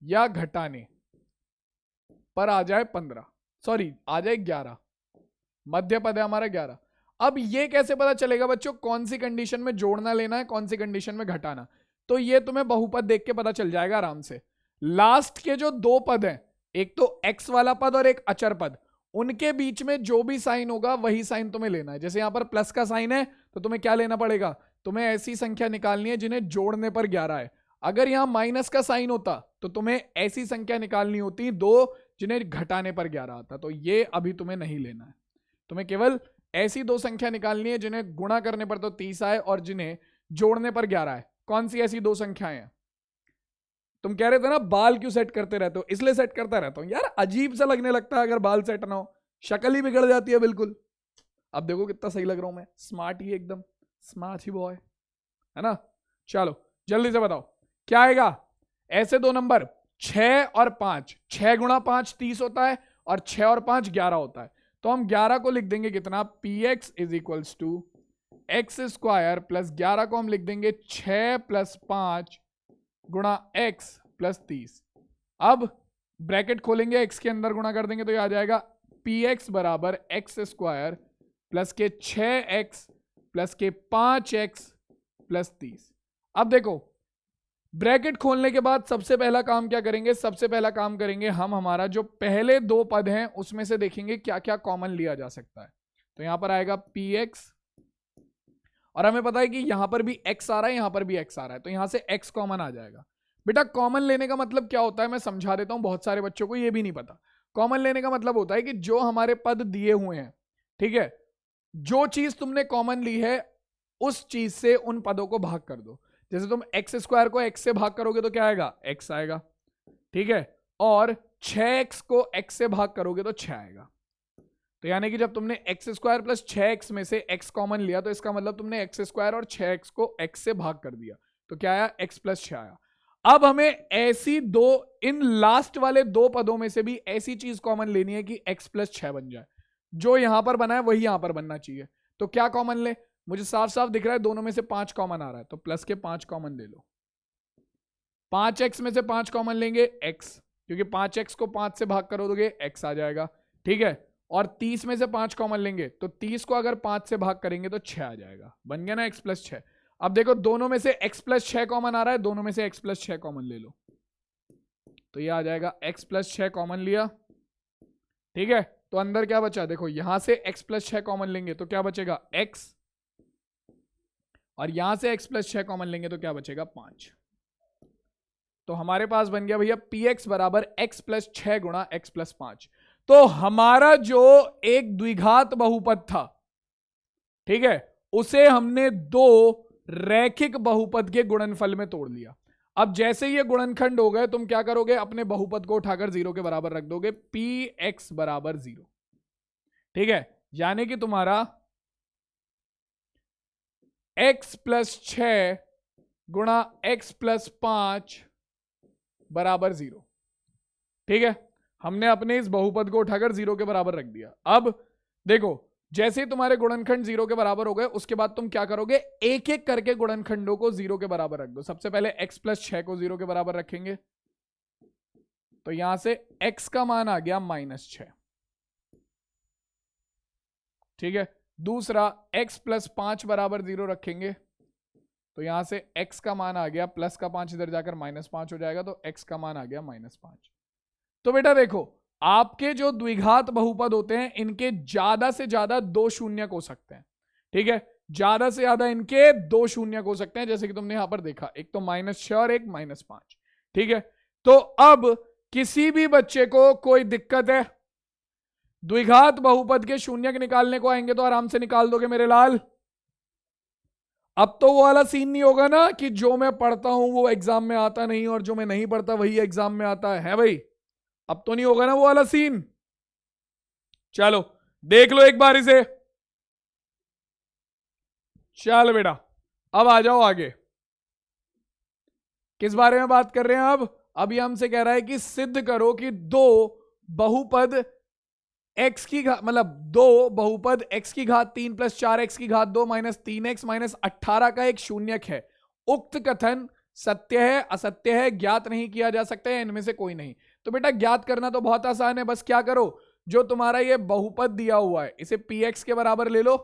Speaker 1: या घटाने पर आ जाए 15, सॉरी आ जाए 11, मध्य पद है हमारा 11। अब ये कैसे पता चलेगा बच्चों कौन सी कंडीशन में जोड़ना लेना है, कौन सी कंडीशन में घटाना, तो ये तुम्हें बहुपद देख के पता चल जाएगा आराम से। लास्ट के जो दो पद हैं, एक तो x वाला पद और एक अचर पद, उनके बीच में जो भी साइन होगा वही साइन तुम्हें लेना है। जैसे यहां पर प्लस का साइन है तो तुम्हें क्या लेना पड़ेगा, तुम्हें ऐसी संख्या निकालनी है जिन्हें जोड़ने पर 11 है। अगर यहां माइनस का साइन होता तो तुम्हें ऐसी संख्या निकालनी होती दो जिन्हें घटाने पर 11 आता। तो ये अभी तुम्हें नहीं लेना है, तुम्हें केवल ऐसी दो संख्या निकालनी है जिन्हें गुणा करने पर तो 30 आए और जिन्हें जोड़ने पर 11 आए। कौन सी ऐसी दो संख्याएं हैं, तुम कह रहे थे ना बाल क्यों सेट करते रहते हो, इसलिए सेट करता रहता हूं यार, अजीब सा लगने लगता है अगर बाल सेट ना हो, शक्ल ही बिगड़ जाती है बिल्कुल। अब देखो कितना सही लग रहा हूं मैं, स्मार्ट ही एकदम स्मार्ट ही बॉय, है ना। चलो जल्दी से बताओ क्या आएगा, ऐसे दो नंबर 6 और 5, 6 गुणा 5 30 होता है और 6 और 5 11 होता है। तो हम 11 को लिख देंगे कितना, px is equals to x square plus 11 को हम लिख देंगे 6 प्लस 5 गुणा x प्लस 30। अब ब्रैकेट खोलेंगे, x के अंदर गुणा कर देंगे तो ये आ जाएगा px बराबर एक्स स्क्वायर प्लस के 6x प्लस के 5x प्लस 30। अब देखो ब्रैकेट खोलने के बाद सबसे पहला काम क्या करेंगे, सबसे पहला काम करेंगे हम हमारा जो पहले दो पद हैं उसमें से देखेंगे क्या क्या कॉमन लिया जा सकता है। तो यहां पर आएगा px, और हमें पता है कि यहां पर भी x आ रहा है, यहां पर भी x आ रहा है, तो यहां से x कॉमन आ जाएगा। बेटा कॉमन लेने का मतलब क्या होता है मैं समझा देता हूं, बहुत सारे बच्चों को ये भी नहीं पता। कॉमन लेने का मतलब होता है कि जो हमारे पद दिए हुए हैं, ठीक है, जो चीज तुमने कॉमन ली है उस चीज से उन पदों को भाग कर दो। जैसे तुम एक्स स्क्वायर को x से भाग करोगे तो क्या आएगा, x आएगा, ठीक है, और 6x को x से भाग करोगे तो 6 आएगा। तो यानी कि जब तुमने एक्स स्क्वायर प्लस 6x में से x कॉमन लिया तो इसका मतलब तुमने एक्स स्क्वायर और 6x को x से भाग कर दिया, तो क्या आया, x प्लस 6 आया। अब हमें ऐसी दो, इन लास्ट वाले दो पदों में से भी ऐसी चीज कॉमन लेनी है कि x प्लस 6 बन जाए। जो यहां पर बना है वही यहां पर बनना चाहिए। तो क्या कॉमन ले, मुझे साफ साफ दिख रहा है दोनों में से 5 कॉमन आ रहा है, तो प्लस के 5 कॉमन ले लो। 5x में से 5 कॉमन लेंगे x, क्योंकि 5x को 5 से भाग करोगे x आ जाएगा, ठीक है, और 30 में से 5 कॉमन लेंगे तो 30 को अगर 5 से भाग करेंगे तो 6 आ जाएगा, बन गया ना x प्लस 6। अब देखो दोनों में से x प्लस 6 कॉमन आ रहा है, दोनों में से x प्लस 6 कॉमन ले लो, तो ये आ जाएगा x प्लस 6 कॉमन लिया, ठीक है, तो अंदर क्या बचा, देखो यहां से x प्लस 6 कॉमन लेंगे तो क्या बचेगा, x, और यहां से x प्लस 6 कॉमन लेंगे तो क्या बचेगा, 5। तो हमारे पास बन गया भैया px बराबर x प्लस 6 गुणा x प्लस 5। तो हमारा जो एक द्विघात बहुपद था, ठीक है, उसे हमने दो रैखिक बहुपद के गुणनफल में तोड़ लिया। अब जैसे ये गुणनखंड हो गए, तुम क्या करोगे, अपने बहुपद को उठाकर 0 के बराबर रख दोगे, px बराबर 0, ठीक है, यानी कि तुम्हारा x प्लस 6 गुणा x प्लस 5 बराबर 0, ठीक है, हमने अपने इस बहुपद को उठाकर 0 के बराबर रख दिया। अब देखो जैसे ही तुम्हारे गुणनखंड 0 के बराबर हो गए, उसके बाद तुम क्या करोगे, एक एक करके गुणनखंडों को 0 के बराबर रख दो। सबसे पहले x प्लस 6 को 0 के बराबर रखेंगे, तो यहां से x का मान आ गया -6, ठीक है। दूसरा x प्लस 5 बराबर 0 रखेंगे, तो यहां से x का मान आ गया, प्लस का 5 इधर जाकर -5 हो जाएगा, तो x का मान आ गया -5। तो बेटा देखो आपके जो द्विघात बहुपद होते हैं इनके ज्यादा से ज्यादा 2 शून्यक हो सकते हैं, ठीक है, ज्यादा से ज्यादा इनके 2 शून्यक हो सकते हैं, जैसे कि तुमने यहां पर देखा, एक तो -6 और एक -5, ठीक है। तो अब किसी भी बच्चे को कोई दिक्कत है, द्विघात बहुपद के शून्यक निकालने को आएंगे तो आराम से निकाल दोगे मेरे लाल। अब तो वो वाला सीन नहीं होगा ना कि जो मैं पढ़ता हूं वो एग्जाम में आता नहीं और जो मैं नहीं पढ़ता वही एग्जाम में आता है भाई, अब तो नहीं होगा ना वो वाला सीन। चलो देख लो एक बार इसे, चल बेटा अब आ जाओ आगे। किस बारे में बात कर रहे हैं अब ये हमसे कह रहा है कि सिद्ध करो कि दो बहुपद x की घात, मतलब दो बहुपद x की घात 3 प्लस 4x की घात 2 माइनस 3x माइनस 18 का एक शून्यक है। उक्त कथन सत्य है, असत्य है, ज्ञात नहीं किया जा सकता है, इनमें से कोई नहीं। तो बेटा ज्ञात करना तो बहुत आसान है, बस क्या करो, जो तुम्हारा ये बहुपद दिया हुआ है इसे px के बराबर ले लो,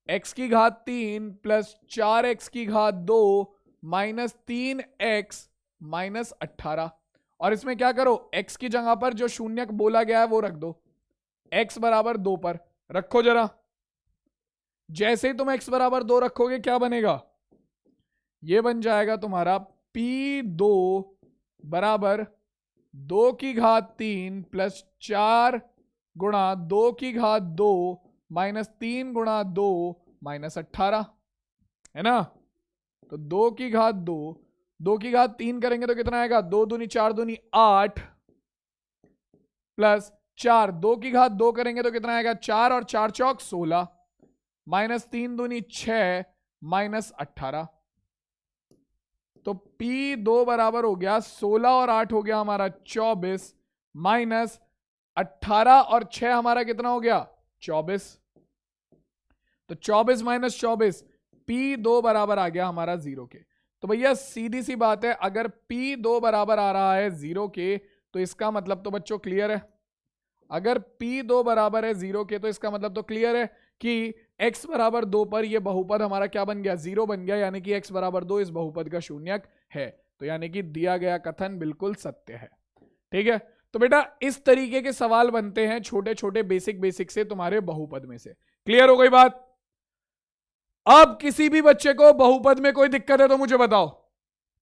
Speaker 1: x की घात 3 प्लस 4x की घात 2 माइनस 3x माइनस 18, और इसमें क्या करो, x की जगह पर जो शून्यक बोला गया है वो रख दो, x बराबर 2 पर रखो जरा। जैसे ही तुम x बराबर 2 रखोगे क्या बनेगा, ये बन जाएगा तुम्हारा p2 बराबर 2 की घात 3 प्लस 4 गुणा 2 की घात 2 माइनस 3 गुणा 2 माइनस 18, है ना। तो 2 की घात 2 की घात 3 करेंगे तो कितना आएगा, 2 दूनी 4 दूनी 8 प्लस 4, 2 की घात 2 करेंगे तो कितना आएगा, 4 और 4 चौक 16 माइनस 3 दूनी 6 माइनस 18। तो P2 बराबर हो गया 16 और 8 हो गया हमारा 24 माइनस 18 और 6 हमारा कितना हो गया 24। तो 24 माइनस 24, P2 बराबर आ गया हमारा 0 के। तो भैया सीधी सी बात है, अगर P2 बराबर आ रहा है 0 के तो इसका मतलब तो बच्चों क्लियर है, अगर P2 बराबर है 0 के तो इसका मतलब तो क्लियर है कि x बराबर 2 पर यह बहुपद हमारा क्या बन गया, 0 बन गया, यानी कि x बराबर 2 इस बहुपद का शून्यक है। तो यानी कि दिया गया कथन बिल्कुल सत्य है। ठीक है, तो बेटा इस तरीके के सवाल बनते हैं छोटे छोटे बेसिक से तुम्हारे बहुपद में से। क्लियर हो गई बात? अब किसी भी बच्चे को बहुपद में कोई दिक्कत है तो मुझे बताओ।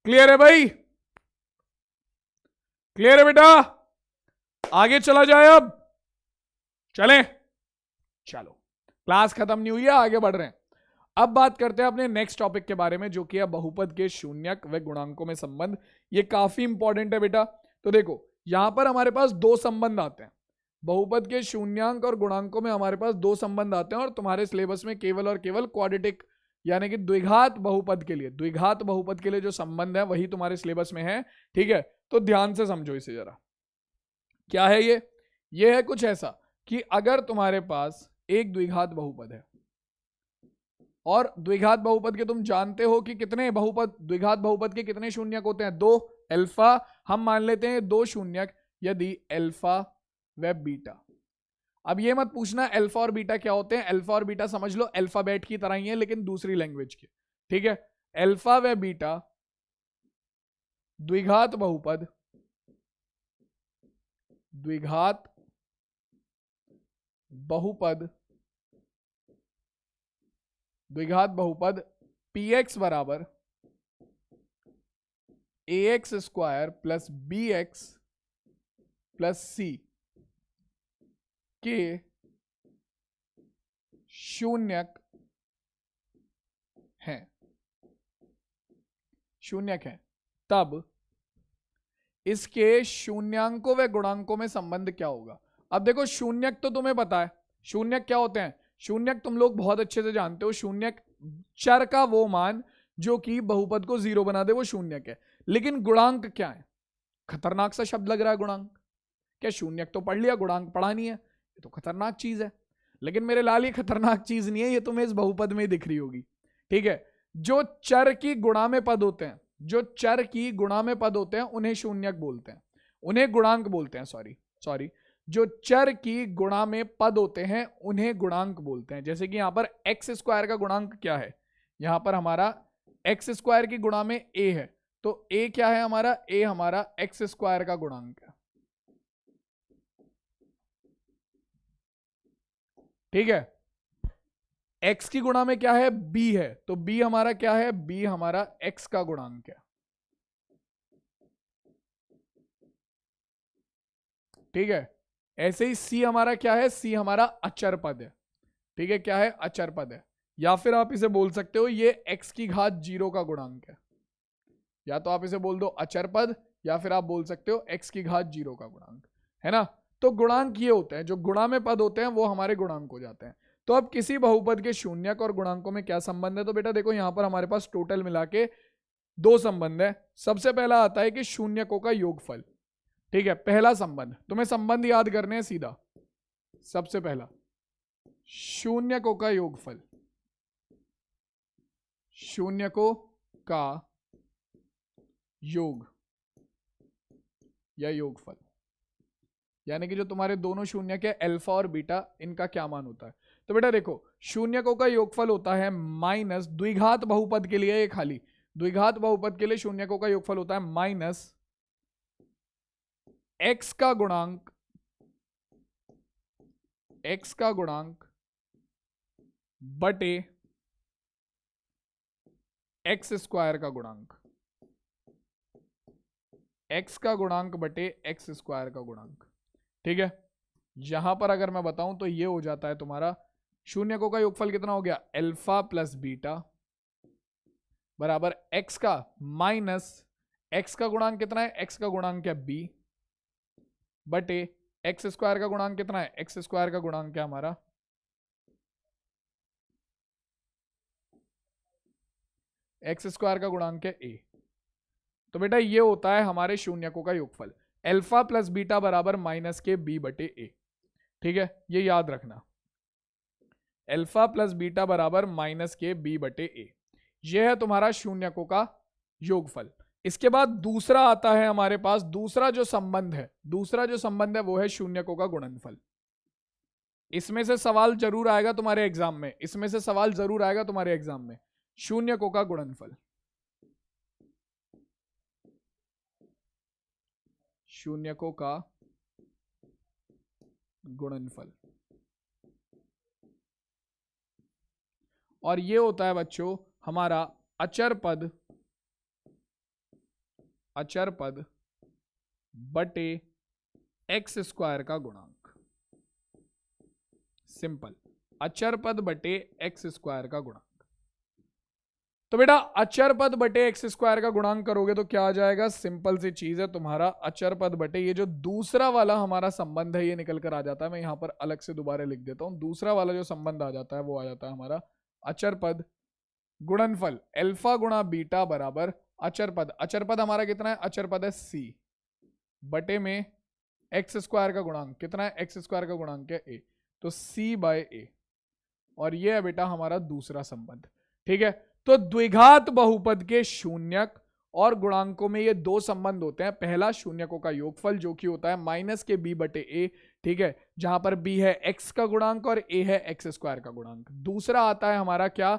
Speaker 1: क्लियर है भाई? क्लियर है बेटा? आगे चला जाए अब, चलें? चलो, क्लास खत्म नहीं हुई है, आगे बढ़ रहे हैं। अब बात करते हैं अपने नेक्स्ट टॉपिक के बारे में, जो कि है बहुपद के शून्यक व गुणांकों में संबंध। ये काफी इंपॉर्टेंट है बेटा। तो देखो यहां पर हमारे पास दो संबंध आते हैं, बहुपद के शून्यांक और गुणांकों में हमारे पास दो संबंध आते हैं, और तुम्हारे सिलेबस में केवल और केवल क्वाड्रेटिक यानी कि द्विघात बहुपद के लिए जो संबंध है वही तुम्हारे सिलेबस में है। ठीक है, तो ध्यान से समझो इसे जरा। क्या है ये है कुछ ऐसा कि अगर तुम्हारे पास एक द्विघात बहुपद है, और द्विघात बहुपद के तुम जानते हो कि कितने बहुपद, द्विघात बहुपद के कितने शून्यक होते हैं? दो। अल्फा हम मान लेते हैं दो शून्यक यदि अल्फा व बीटा। अब ये मत पूछना अल्फा और बीटा क्या होते हैं, अल्फा और बीटा समझ लो अल्फाबेट की तरह ही है लेकिन दूसरी लैंग्वेज के। ठीक है, अल्फा व बीटा द्विघात बहुपद px बराबर ax square plus bx plus c के शून्यक हैं, तब इसके शून्यांकों व गुणांकों में संबंध क्या होगा? अब देखो शून्यक तो तुम्हें पता है, शून्यक क्या होते हैं? शून्यक तुम लोग बहुत अच्छे से जानते हो, शून्यक चर का वो मान जो कि बहुपद को जीरो बना दे वो शून्यक है। लेकिन गुणांक क्या है? खतरनाक सा शब्द लग रहा है गुणांक। क्या शून्यक तो पढ़ लिया, गुणांक पढ़ा नहीं है? ये तो खतरनाक चीज है। लेकिन मेरे लाल ये खतरनाक चीज नहीं है, ये तुम्हें इस बहुपद में ही दिख रही होगी। ठीक है, जो चर की गुणा में पद होते हैं, उन्हें शून्यक बोलते हैं, उन्हें गुणांक बोलते हैं। सॉरी, जो चर की गुणा में पद होते हैं उन्हें गुणांक बोलते हैं। जैसे कि यहां पर एक्स स्क्वायर का गुणांक क्या है? यहां पर हमारा एक्स स्क्वायर की गुणा में ए है, तो ए क्या है हमारा? ए हमारा एक्स स्क्वायर का गुणांक है। ठीक है, x की गुणा में क्या है? b है, तो b हमारा क्या है? b हमारा x का गुणांक है। ठीक है, ऐसे ही c हमारा क्या है? c हमारा अचर पद है। ठीक है, क्या है? अचर पद है। या फिर आप इसे बोल सकते हो ये x की घात 0 का गुणांक है। या तो आप इसे बोल दो अचर पद, या फिर आप बोल सकते हो x की घात 0 का गुणांक, है ना? तो गुणांक ये होते हैं, जो गुणा में पद होते हैं वो हमारे गुणांक हो जाते हैं। तो अब किसी बहुपद के शून्यक और गुणांकों में क्या संबंध है? तो बेटा देखो यहां पर हमारे पास टोटल मिला के दो संबंध है। सबसे पहला आता है कि शून्यकों का योगफल। ठीक है, पहला संबंध, तुम्हें संबंध याद करने हैं सीधा। सबसे पहला शून्यकों का योगफल, शून्यकों का योग या योगफल, यानी कि जो तुम्हारे दोनों शून्यक है अल्फा और बीटा, इनका क्या मान होता है? तो बेटा देखो शून्यकों का योगफल होता है माइनस, द्विघात बहुपद के लिए, ये खाली द्विघात बहुपद के लिए शून्यकों का योगफल होता है माइनस x का गुणांक बटे x स्क्वायर का गुणांक, x का गुणांक बटे x स्क्वायर का गुणांक। ठीक है, यहां पर अगर मैं बताऊं तो ये हो जाता है तुम्हारा शून्यकों का योगफल कितना हो गया? अल्फा प्लस बीटा बराबर x का माइनस x का गुणांक कितना है? x का गुणांक है b बटे x स्क्वायर का गुणांक कितना है? x स्क्वायर का गुणांक क्या हमारा? x स्क्वायर का गुणांक है a। तो बेटा ये होता है हमारे शून्यकों का योगफल, अल्फा प्लस बीटा बराबर माइनस के b बटे a। ठीक है, ये याद रखना, अल्फा प्लस बीटा बराबर माइनस के b बटे a। यह है तुम्हारा शून्यकों का योगफल। इसके बाद दूसरा आता है हमारे पास, दूसरा जो संबंध है वो है शून्यकों का गुणनफल। इसमें से सवाल जरूर आएगा तुम्हारे एग्जाम में, शून्यकों का गुणनफल। शून्यकों का गुणनफल। और ये होता है बच्चों हमारा अचर पद बटे एक्स स्क्वायर का गुणांक। सिंपल, अचर पद बटे एक्स स्क्वायर का गुणांक। तो बेटा अचर पद बटे एक्स स्क्वायर का गुणांक करोगे तो क्या आ जाएगा? सिंपल सी चीज है, तुम्हारा अचर पद बटे ये जो दूसरा वाला हमारा संबंध है ये निकल कर आ जाता है। मैं यहां पर अलग से दोबारा लिख देता हूं। दूसरा वाला जो संबंध आ जाता है वो आ जाता है हमारा अचर पद गुणनफल अल्फा गुणा बीटा बराबर अचर पद। अचर पद हमारा कितना है? अचर पद है सी बटे में एक्स स्क्वायर का गुणांक कितना है? एक्स स्क्वायर का गुणांक है ए, तो सी बाय ए। और ये है बेटा हमारा दूसरा संबंध। ठीक है, तो द्विघात बहुपद के शून्यक और गुणांकों में ये दो संबंध होते हैं। पहला शून्यकों का योगफल जो कि होता है माइनस के बी बटे ए, ठीक है, जहां पर बी है एक्स का गुणांक और ए है एक्स स्क्वायर का गुणांक। दूसरा आता है हमारा क्या?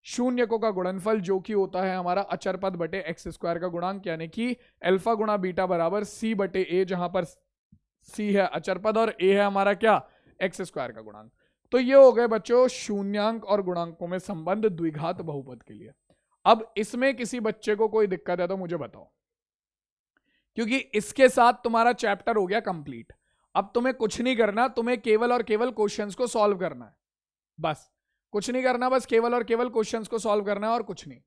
Speaker 1: शून्यकों का गुणनफल जो कि होता है हमारा अचर पद बटे एक्स स्क्वायर का गुणांक, यानी कि अल्फा गुणा बीटा बराबर सी बटे ए, जहां पर सी है अचर पद और ए है हमारा क्या? एक्स स्क्वायर का गुणांक। तो ये हो गए बच्चों शून्यांक और गुणांकों में संबंध द्विघात बहुपद के लिए। अब इसमें किसी बच्चे को कोई दिक्कत है तो मुझे बताओ, क्योंकि इसके साथ तुम्हारा चैप्टर हो गया कंप्लीट। अब तुम्हें कुछ नहीं करना, तुम्हें केवल और केवल क्वेश्चंस को सॉल्व करना है, बस कुछ नहीं करना, बस केवल और केवल क्वेश्चंस को सॉल्व करना है और कुछ नहीं।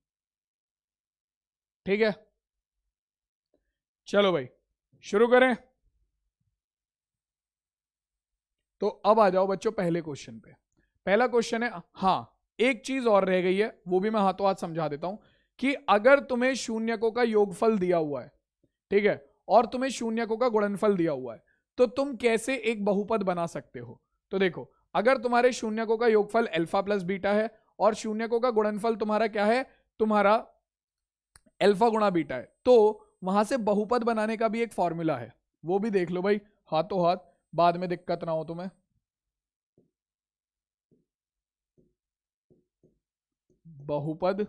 Speaker 1: ठीक है, चलो भाई शुरू करें। तो अब आ जाओ बच्चों पहले क्वेश्चन पे। पहला क्वेश्चन है, हाँ एक चीज और रह गई है, वो भी मैं हाथों हाथ समझा देता हूं कि अगर तुम्हें शून्यकों का योगफल दिया हुआ है, ठीक है, और तुम्हें शून्यकों का गुणनफल दिया हुआ है, तो तुम कैसे एक बहुपद बना सकते हो? तो देखो, अगर तुम्हारे शून्यकों का योगफल अल्फा प्लस बीटा है और शून्यकों का गुणनफल तुम्हारा क्या है? तुम्हारा अल्फा गुणा बीटा है, तो वहां से बहुपद बनाने का भी एक फॉर्मूला है, वो भी देख लो भाई हाथों हाथ, बाद में दिक्कत ना हो तुम्हें। बहुपद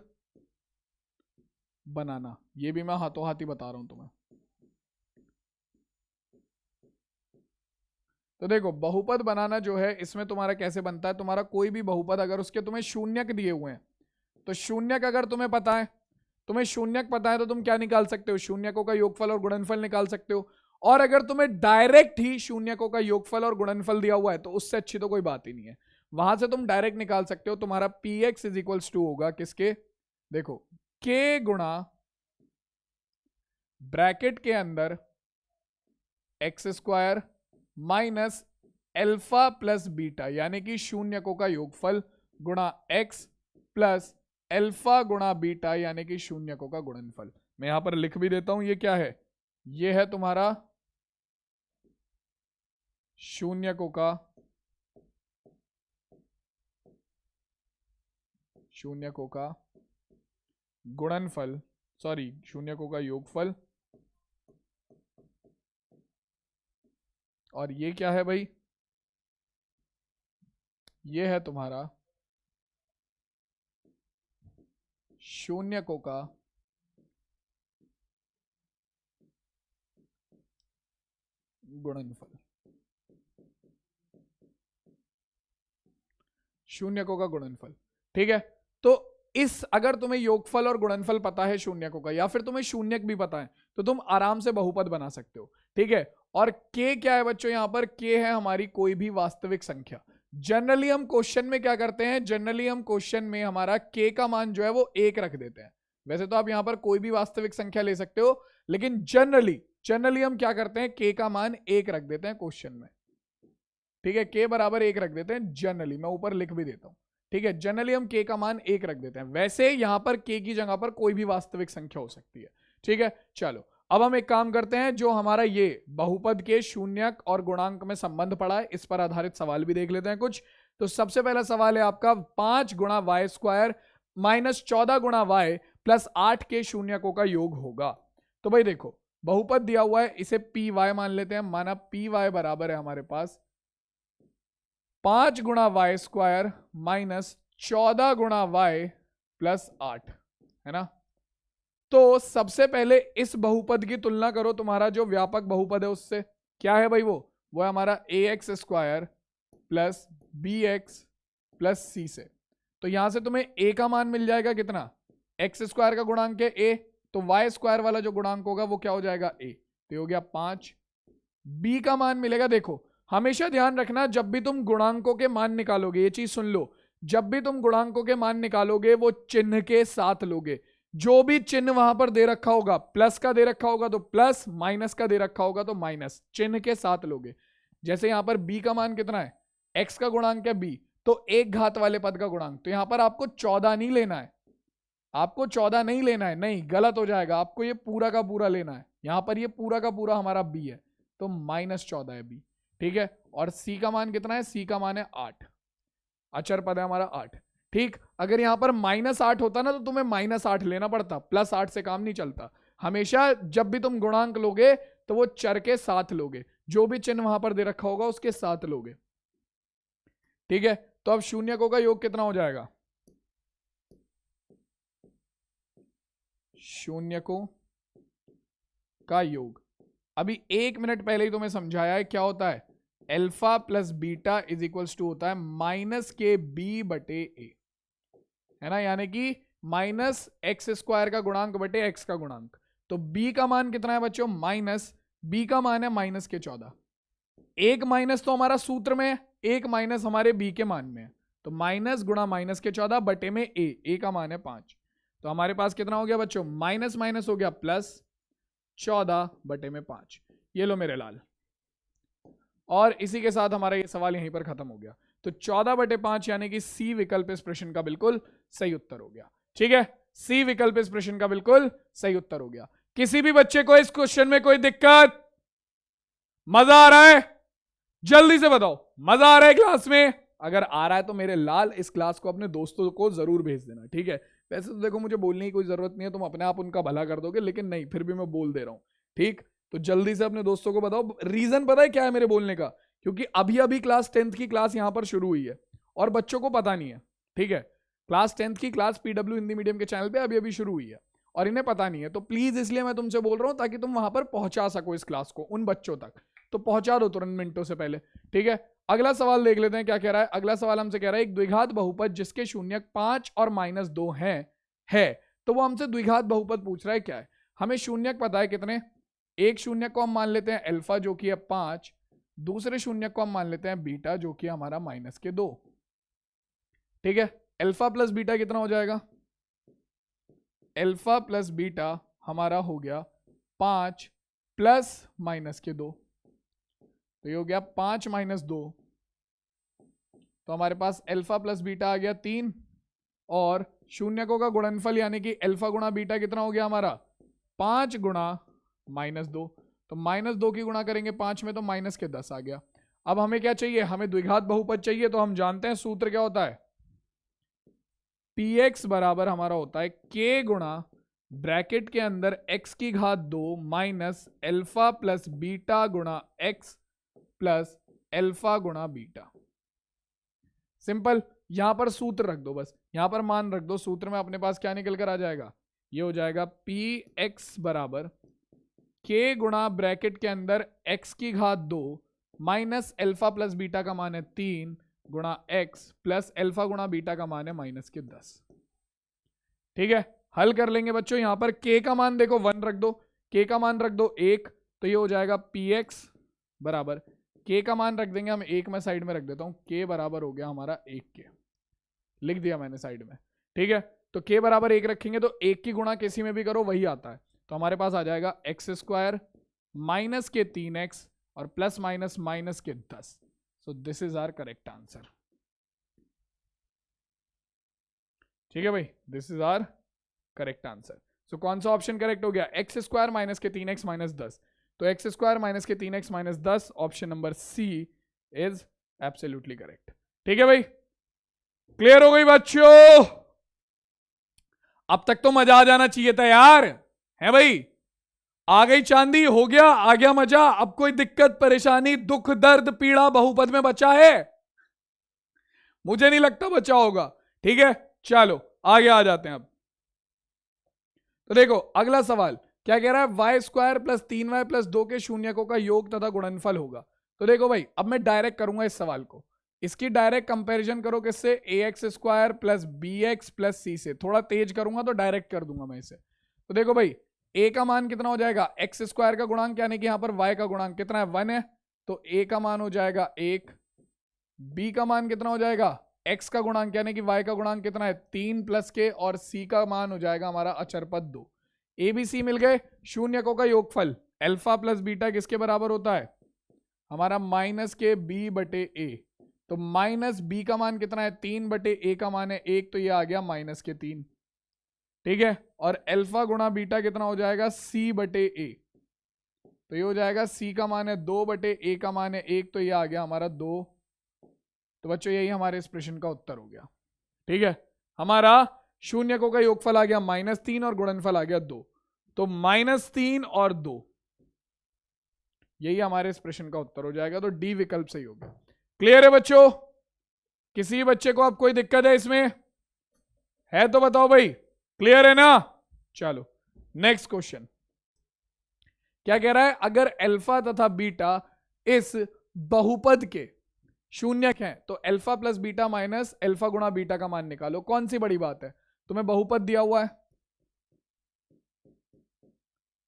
Speaker 1: बनाना, ये भी मैं हाथों हाथ ही बता रहा हूं तुम्हें। तो देखो बहुपद बनाना जो है इसमें तुम्हारा कैसे बनता है? तुम्हारा कोई भी बहुपद अगर उसके तुम्हें शून्यक दिए हुए हैं, तो शून्यक अगर तुम्हें पता है, तुम्हें शून्यक पता है तो तुम क्या निकाल सकते हो? शून्यकों का योगफल और गुणनफल निकाल सकते हो। और अगर तुम्हें डायरेक्ट ही शून्यकों का योगफल और गुणनफल दिया हुआ है तो उससे अच्छी तो कोई बात ही नहीं है, वहां से तुम डायरेक्ट निकाल सकते हो। तुम्हारा p x is equals to होगा किसके? देखो के गुणा ब्रैकेट के अंदर x square minus alpha plus beta, यानी कि शून्यकों का योगफल गुणा एक्स प्लस अल्फा गुणा बीटा, यानी कि शून्यकों का गुणनफल। मैं यहां पर लिख भी देता हूं, ये क्या है? ये है तुम्हारा शून्यकों का गुणनफल, सॉरी शून्यकों का योगफल, और ये क्या है भाई? ये है तुम्हारा शून्यकों का गुणनफल, शून्यकों का गुणनफल। ठीक है, तो इस अगर तुम्हें योगफल और गुणनफल पता है शून्यकों का, या फिर तुम्हें शून्यक भी पता है, तो तुम आराम से बहुपद बना सकते हो। ठीक है, और के क्या है बच्चों? यहां पर के है हमारी कोई भी वास्तविक संख्या। जनरली हम क्वेश्चन में क्या करते हैं? जनरली हम क्वेश्चन में हमारा के का मान जो है वो 1 रख देते हैं। वैसे तो आप यहां पर कोई भी वास्तविक संख्या ले सकते हो, लेकिन जनरली हम क्या करते हैं? के का मान 1 रख देते हैं क्वेश्चन में। ठीक है, के बराबर 1 रख देते हैं जनरली, मैं ऊपर लिख भी देता हूं। ठीक है, जनरली हम के का मान 1 रख देते हैं। वैसे यहां पर के की जगह पर कोई भी वास्तविक संख्या हो सकती है। ठीक है, चलो अब हम एक काम करते हैं, जो हमारा ये बहुपद के शून्यक और गुणांक में संबंध पड़ा है, इस पर आधारित सवाल भी देख लेते हैं कुछ। तो सबसे पहला सवाल है आपका 5 गुणा वाई स्क्वायर माइनस 14 गुणा वाई प्लस 8 के शून्यकों का योग होगा। तो भाई देखो बहुपद दिया हुआ है, इसे पी वाई मान लेते हैं। माना पी वाई बराबर है हमारे पास 5 गुणा वाई स्क्वायर माइनस 14 गुणा वाई प्लस 8, है ना। तो सबसे पहले इस बहुपद की तुलना करो तुम्हारा जो व्यापक बहुपद है उससे। क्या है भाई? वो है हमारा ax² plus bx plus c से। तो यहां से तुम्हें a का मान मिल जाएगा कितना? x² का गुणांक है a, तो y² वाला जो गुणांक होगा वो क्या हो जाएगा? a। तो ये हो गया 5। b का मान मिलेगा, देखो हमेशा ध्यान रखना जब भी तुम गुणांकों के मान निकालोगे, ये चीज सुन लो, जब भी तुम गुणांकों के मान निकालोगे वो चिन्ह के साथ लोगे। जो भी चिन्ह वहां पर दे रखा होगा, प्लस का दे रखा होगा तो प्लस, माइनस का दे रखा होगा तो माइनस, चिन्ह के साथ लोगे। जैसे यहां पर b का मान कितना है? x का गुणांक है b, तो एक घात वाले पद का गुणांक, तो यहां पर आपको 14 नहीं लेना है, आपको 14 नहीं लेना है, नहीं गलत हो जाएगा, आपको ये पूरा का पूरा लेना है। यहां पर ये पूरा का पूरा हमारा b है, तो -14 है b। ठीक है, और c का मान कितना है? c का मान है 8, अचर पद है हमारा 8। ठीक, अगर यहां पर -8 होता ना तो तुम्हें -8 लेना पड़ता, +8 से काम नहीं चलता। हमेशा जब भी तुम गुणांक लोगे तो वो चर के साथ लोगे, जो भी चिन्ह वहां पर दे रखा होगा उसके साथ लोगे। ठीक है, तो अब शून्यकों का योग कितना हो जाएगा? शून्यकों का योग अभी 1 मिनट पहले ही तुम्हें समझाया है, क्या होता है? Alpha plus beta is equals to होता है -kb/a, है ना, यानी कि -x² का गुणांक बटे x का गुणांक। तो b का मान कितना है बच्चों? b का मान है -14। एक माइनस तो हमारा सूत्र में है, एक माइनस हमारे b के मान में है, तो माइनस गुणा -14 बटे में a का मान है 5। तो हमारे पास कितना हो गया बच्चों? माइनस माइनस हो गया प्लस, 14 बटे में 5। ये लो मेरे लाल, और इसी के साथ हमारा ये सवाल यहीं पर खत्म हो गया। तो 14/5 यानी कि सी विकल्प इस प्रश्न का बिल्कुल सही उत्तर हो गया। ठीक है, सी विकल्प इस प्रश्न का बिल्कुल सही उत्तर हो गया। किसी भी बच्चे को इस क्वेश्चन में कोई दिक्कत? मजा आ रहा है? जल्दी से बताओ, मजा आ रहा है क्लास में? अगर आ रहा है तो मेरे लाल इस क्लास को अपने दोस्तों को जरूर भेज देना। ठीक है, वैसे तो देखो मुझे बोलने की कोई जरूरत नहीं है, तुम अपने आप उनका भला कर दोगे, लेकिन नहीं, फिर भी मैं बोल दे रहा हूं। ठीक, तो जल्दी से अपने दोस्तों को बताओ। रीजन पता है क्या है मेरे बोलने का? क्योंकि अभी अभी क्लास 10th की क्लास यहां पर शुरू हुई है और बच्चों को पता नहीं है। ठीक है, क्लास 10th की क्लास पीडब्ल्यू हिंदी मीडियम के चैनल पे अभी अभी शुरू हुई है और इन्हें पता नहीं है, तो प्लीज इसलिए मैं तुमसे बोल रहा हूं ताकि तुम वहां पर पहुंचा सको इस क्लास को उन बच्चों तक, तो पहुंचा दो तुरंत मिनटों से पहले। ठीक है, अगला सवाल देख लेते हैं क्या कह रहा है। अगला सवाल हमसे कह रहा है एक द्विघात बहुपद जिसके शून्यक 5 और -2 है, तो वो हमसे द्विघात बहुपद पूछ रहा है क्या है। हमें शून्यक पता है कितने, एक शून्यक को हम मान लेते हैं अल्फा जो कि है 5, दूसरे शून्यक को हम मान लेते हैं बीटा जो कि हमारा -2। ठीक है, अल्फा प्लस बीटा कितना हो जाएगा? अल्फा प्लस बीटा हमारा हो गया 5 प्लस -2, तो ये हो गया 5 - 2, तो हमारे पास अल्फा प्लस बीटा आ गया 3, और शून्यकों का गुणनफल यानी कि अल्फा गुणा बीटा कितना हो गया हमारा? 5 गुणा -2, तो -2 की गुणा करेंगे 5 में तो -10 आ गया। अब हमें क्या चाहिए? हमें द्विघात बहुपद चाहिए, तो हम जानते हैं सूत्र क्या होता है, px बराबर हमारा होता है k गुणा ब्रैकेट के अंदर x की घात 2 माइनस अल्फा प्लस बीटा गुणा x प्लस अल्फा गुणा बीटा। सिंपल, यहां पर सूत्र रख दो, बस यहां पर मान रख दो, सूत्र में अपने पास क्या निकल कर आ जाएगा? ये हो जाएगा px बराबर k गुणा ब्रैकेट के अंदर x की घात 2 माइनस अल्फा प्लस बीटा का मान है 3 गुणा x प्लस अल्फा गुणा बीटा का मान है -10। ठीक है, हल कर लेंगे बच्चों। यहां पर k का मान देखो 1 रख दो, k का मान रख दो 1, तो ये हो जाएगा px बराबर, k का मान रख देंगे हम 1, मैं साइड में रख देता हूं, k बराबर हो गया हमारा 1 के, लिख दिया मैंने साइड में। ठीक है, तो k बराबर 1 रखेंगे तो 1 की गुणा किसी में भी करो वही आता है, तो हमारे पास आ जाएगा x² माइनस के 3x और प्लस माइनस माइनस के 10। So this is our correct answer. ठीक है भाई, this is our correct answer. So कौन सा ऑप्शन करेक्ट हो गया? x² माइनस के 3x माइनस 10, तो x² माइनस के 3x minus 10 option number C is absolutely correct. ठीक है भाई, क्लियर हो गई बच्चों? अब तक तो मजा आ जाना चाहिए था यार, है भाई? आ गई चांदी, हो गया, आ गया मजा। अब कोई दिक्कत परेशानी दुख दर्द पीड़ा बहुपद में बचा है? मुझे नहीं लगता बचा होगा। ठीक है, चलो आगे आ जाते हैं। अब तो देखो अगला सवाल क्या कह रहा है, Y square plus 3y plus 2 के शून्यकों का योग तथा गुणनफल होगा। तो देखो भाई अब मैं डायरेक्ट करूंगा इस सवाल को, इसकी डायरेक्ट कंपैरिजन करो किससे, ax square plus bx plus c से। थोड़ा तेज करूंगा तो डायरेक्ट कर दूंगा मैं इसे। तो देखो भाई a का मान कितना हो जाएगा, x स्क्वायर का गुणांक यानी कि यहां पर y का गुणांक कितना है, 1 है, तो a का मान हो जाएगा 1। b का मान कितना हो जाएगा, x का गुणांक यानी कि y का गुणांक कितना है 3 प्लस के, और c का मान हो जाएगा हमारा अचर पद 2। ए बी सी मिल गए। शून्यकों का योगफल अल्फा प्लस बीटा किसके बराबर होता है, हमारा माइनस के बी बटे ए। तो माइनस बी का मान कितना है 3 बटे ए का मान है 1, तो ये आ गया माइनस के 3। ठीक है, और अल्फा गुणा बीटा कितना हो जाएगा सी बटे ए, तो ये हो जाएगा सी का मान है 2 बटे ए का मान है 1, तो ये आ गया हमारा 2। तो बच्चों यही हमारे इस प्रश्न का उत्तर हो गया। ठीक है, हमारा शून्यकों का योगफल आ गया -3 और गुणनफल आ गया 2, तो -3 और 2, यही हमारे इस प्रश्न का उत्तर हो जाएगा। तो डी विकल्प सही होगा। क्लियर है बच्चों, किसी बच्चे को अब कोई दिक्कत है इसमें, है तो बताओ भाई, क्लियर है ना। चलो नेक्स्ट क्वेश्चन क्या कह रहा है, अगर अल्फा तथा बीटा इस बहुपद के शून्यक हैं तो alpha plus beta minus alpha गुणा बीटा का मान निकालो। कौन सी बड़ी बात है, तुम्हें बहुपद दिया हुआ है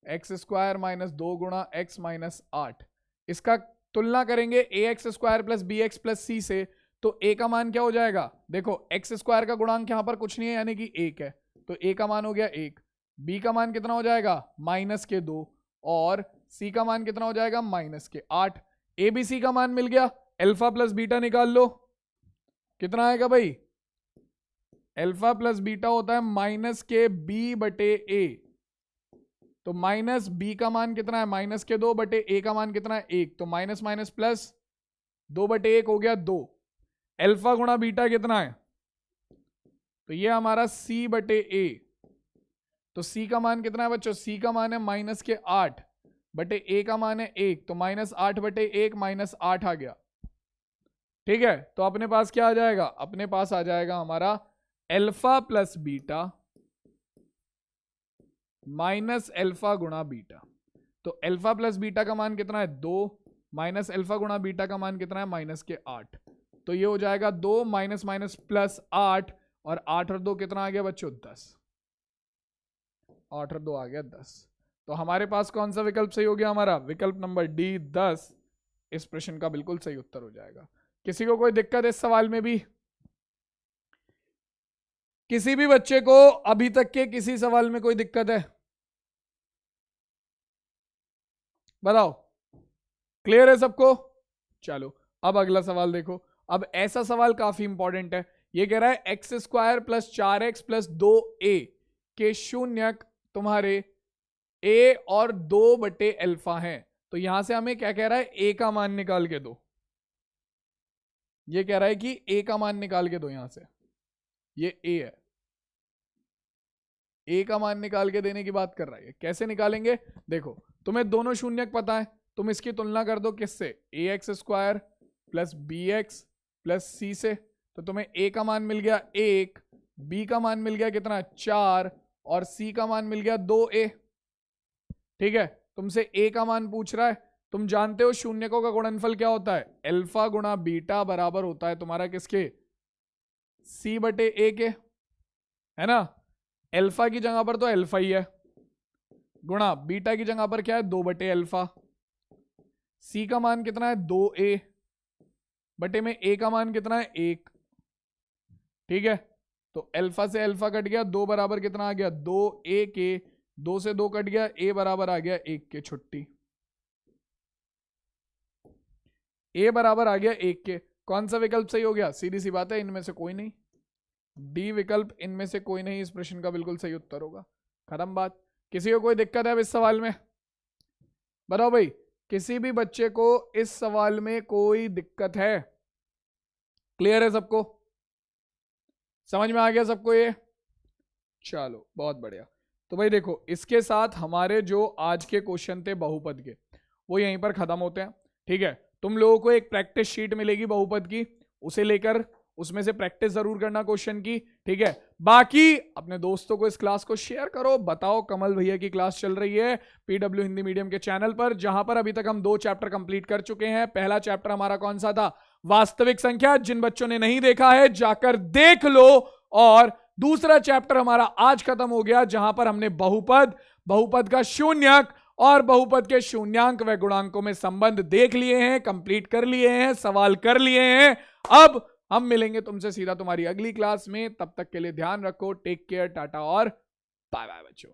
Speaker 1: एक्स स्क्वायर माइनस 2 गुणा एक्स माइनस 8, इसका तुलना करेंगे A x square plus B x plus C से, तो ए का मान क्या हो जाएगा, देखो एक्स स्क्वायर का गुणांक यहां पर कुछ नहीं है यानी कि 1 है, तो ए का मान हो गया 1, बी का मान कितना हो जाएगा माइनस के 2, और सी का मान कितना हो जाएगा माइनस के 8। ए बी सी का मान मिल गया, अल्फा प्लस बीटा निकाल लो, कितना आएगा भाई, अल्फा प्लस बीटा होता है माइनस के बी बटे ए, तो माइनस बी का मान कितना है माइनस के 2 बटे ए का मान कितना है 1, तो माइनस माइनस प्लस 2 बटे 1 हो गया 2। अल्फा गुणा बीटा कितना है, तो ये हमारा सी बटे ए, तो सी का मान कितना है बच्चों, सी का मान है माइनस के 8 बटे ए का मान है 1, तो -8 बटे 1 -8 आ गया। ठीक है, तो अपने पास क्या आ जाएगा, अपने पास आ जाएगा हमारा alpha plus beta minus alpha गुणा बीटा। तो अल्फा प्लस बीटा का मान कितना है 2, माइनस अल्फा गुणा बीटा का मान कितना है माइनस के 8, तो ये हो जाएगा 2 माइनस माइनस प्लस 8, और 8 और 2 कितना आ गया बच्चों 10, 8 और 2 आ गया 10। तो हमारे पास कौन सा विकल्प सही हो गया, हमारा विकल्प नंबर डी 10 इस प्रश्न का बिल्कुल सही उत्तर हो जाएगा। किसी को कोई दिक्कत है इस सवाल में भी, किसी भी बच्चे को अभी तक के किसी सवाल में कोई दिक्कत है, बताओ, क्लियर है सबको। चलो अब अगला सवाल देखो, अब ऐसा सवाल काफी इंपॉर्टेंट है, ये कह रहा है x square plus 4x plus 2a के शून्यक तुम्हारे a और 2 बटे अल्फा हैं, तो यहां से हमें क्या कह रहा है, a का मान निकाल के दो, ये कह रहा है कि a का मान निकाल के दो, यहां से ये a है, a का मान निकाल के देने की बात कर रहा है। कैसे निकालेंगे, देखो तुम्हें दोनों शून्यक पता है, तुम इसकी तुलना कर दो किससे, A x square plus B x plus C से, तो तुम्हें a का मान मिल गया 1, b का मान मिल गया कितना 4, और c का मान मिल गया 2a। ठीक है, तुमसे a का मान पूछ रहा है, तुम जानते हो शून्यकों का गुणनफल क्या होता है, अल्फा गुणा बीटा बराबर होता है तुम्हारा किसके, c बटे a के, है ना। अल्फा की जगह पर तो अल्फा ही है, गुणा बीटा की जगह पर क्या है 2 बटे अल्फा, सी का मान कितना है 2a बटे में a का मान कितना है 1। ठीक है, तो अल्फा से अल्फा कट गया, 2 बराबर कितना आ गया 2a के, 2 से 2 कट गया, a बराबर आ गया 1 के, छुट्टी, a बराबर आ गया 1 के। कौन सा विकल्प सही हो गया, सीधी सी बात है इनमें से कोई नहीं, डी विकल्प इनमें से कोई नहीं इस प्रश्न का बिल्कुल सही उत्तर होगा, खत्म बात। किसी को कोई दिक्कत है इस सवाल में, बताओ भाई, किसी भी बच्चे को इस सवाल में कोई दिक्कत है, क्लियर है सबको, समझ में आ गया सबको ये, चलो बहुत बढ़िया। तो भाई देखो इसके साथ हमारे जो आज के क्वेश्चन थे बहुपद के वो यहीं पर खत्म होते हैं। ठीक है, तुम लोगों को एक प्रैक्टिस शीट मिलेगी बहुपद की, उसे लेकर उसमें से प्रैक्टिस जरूर करना क्वेश्चन की, ठीक है। बाकी अपने दोस्तों को इस क्लास को शेयर करो, बताओ कमल भैया की क्लास चल रही है पीडब्ल्यू हिंदी मीडियम के चैनल पर, जहां पर अभी तक हम 2 चैप्टर कंप्लीट कर चुके हैं। पहला चैप्टर हमारा कौन सा था? वास्तविक संख्या। जिन बच्चों ने नहीं देखा है जाकर देख लो। और दूसरा चैप्टर हमारा आज खत्म हो गया, जहां पर हमने बहुपद, बहुपद का शून्यक और बहुपद के शून्यांक व गुणांकों में संबंध देख लिए हैं, कंप्लीट कर लिए हैं, सवाल कर लिए हैं। अब हम मिलेंगे तुमसे सीधा तुम्हारी अगली क्लास में। तब तक के लिए ध्यान रखो, टेक केयर, टाटा और बाय बाय बच्चों।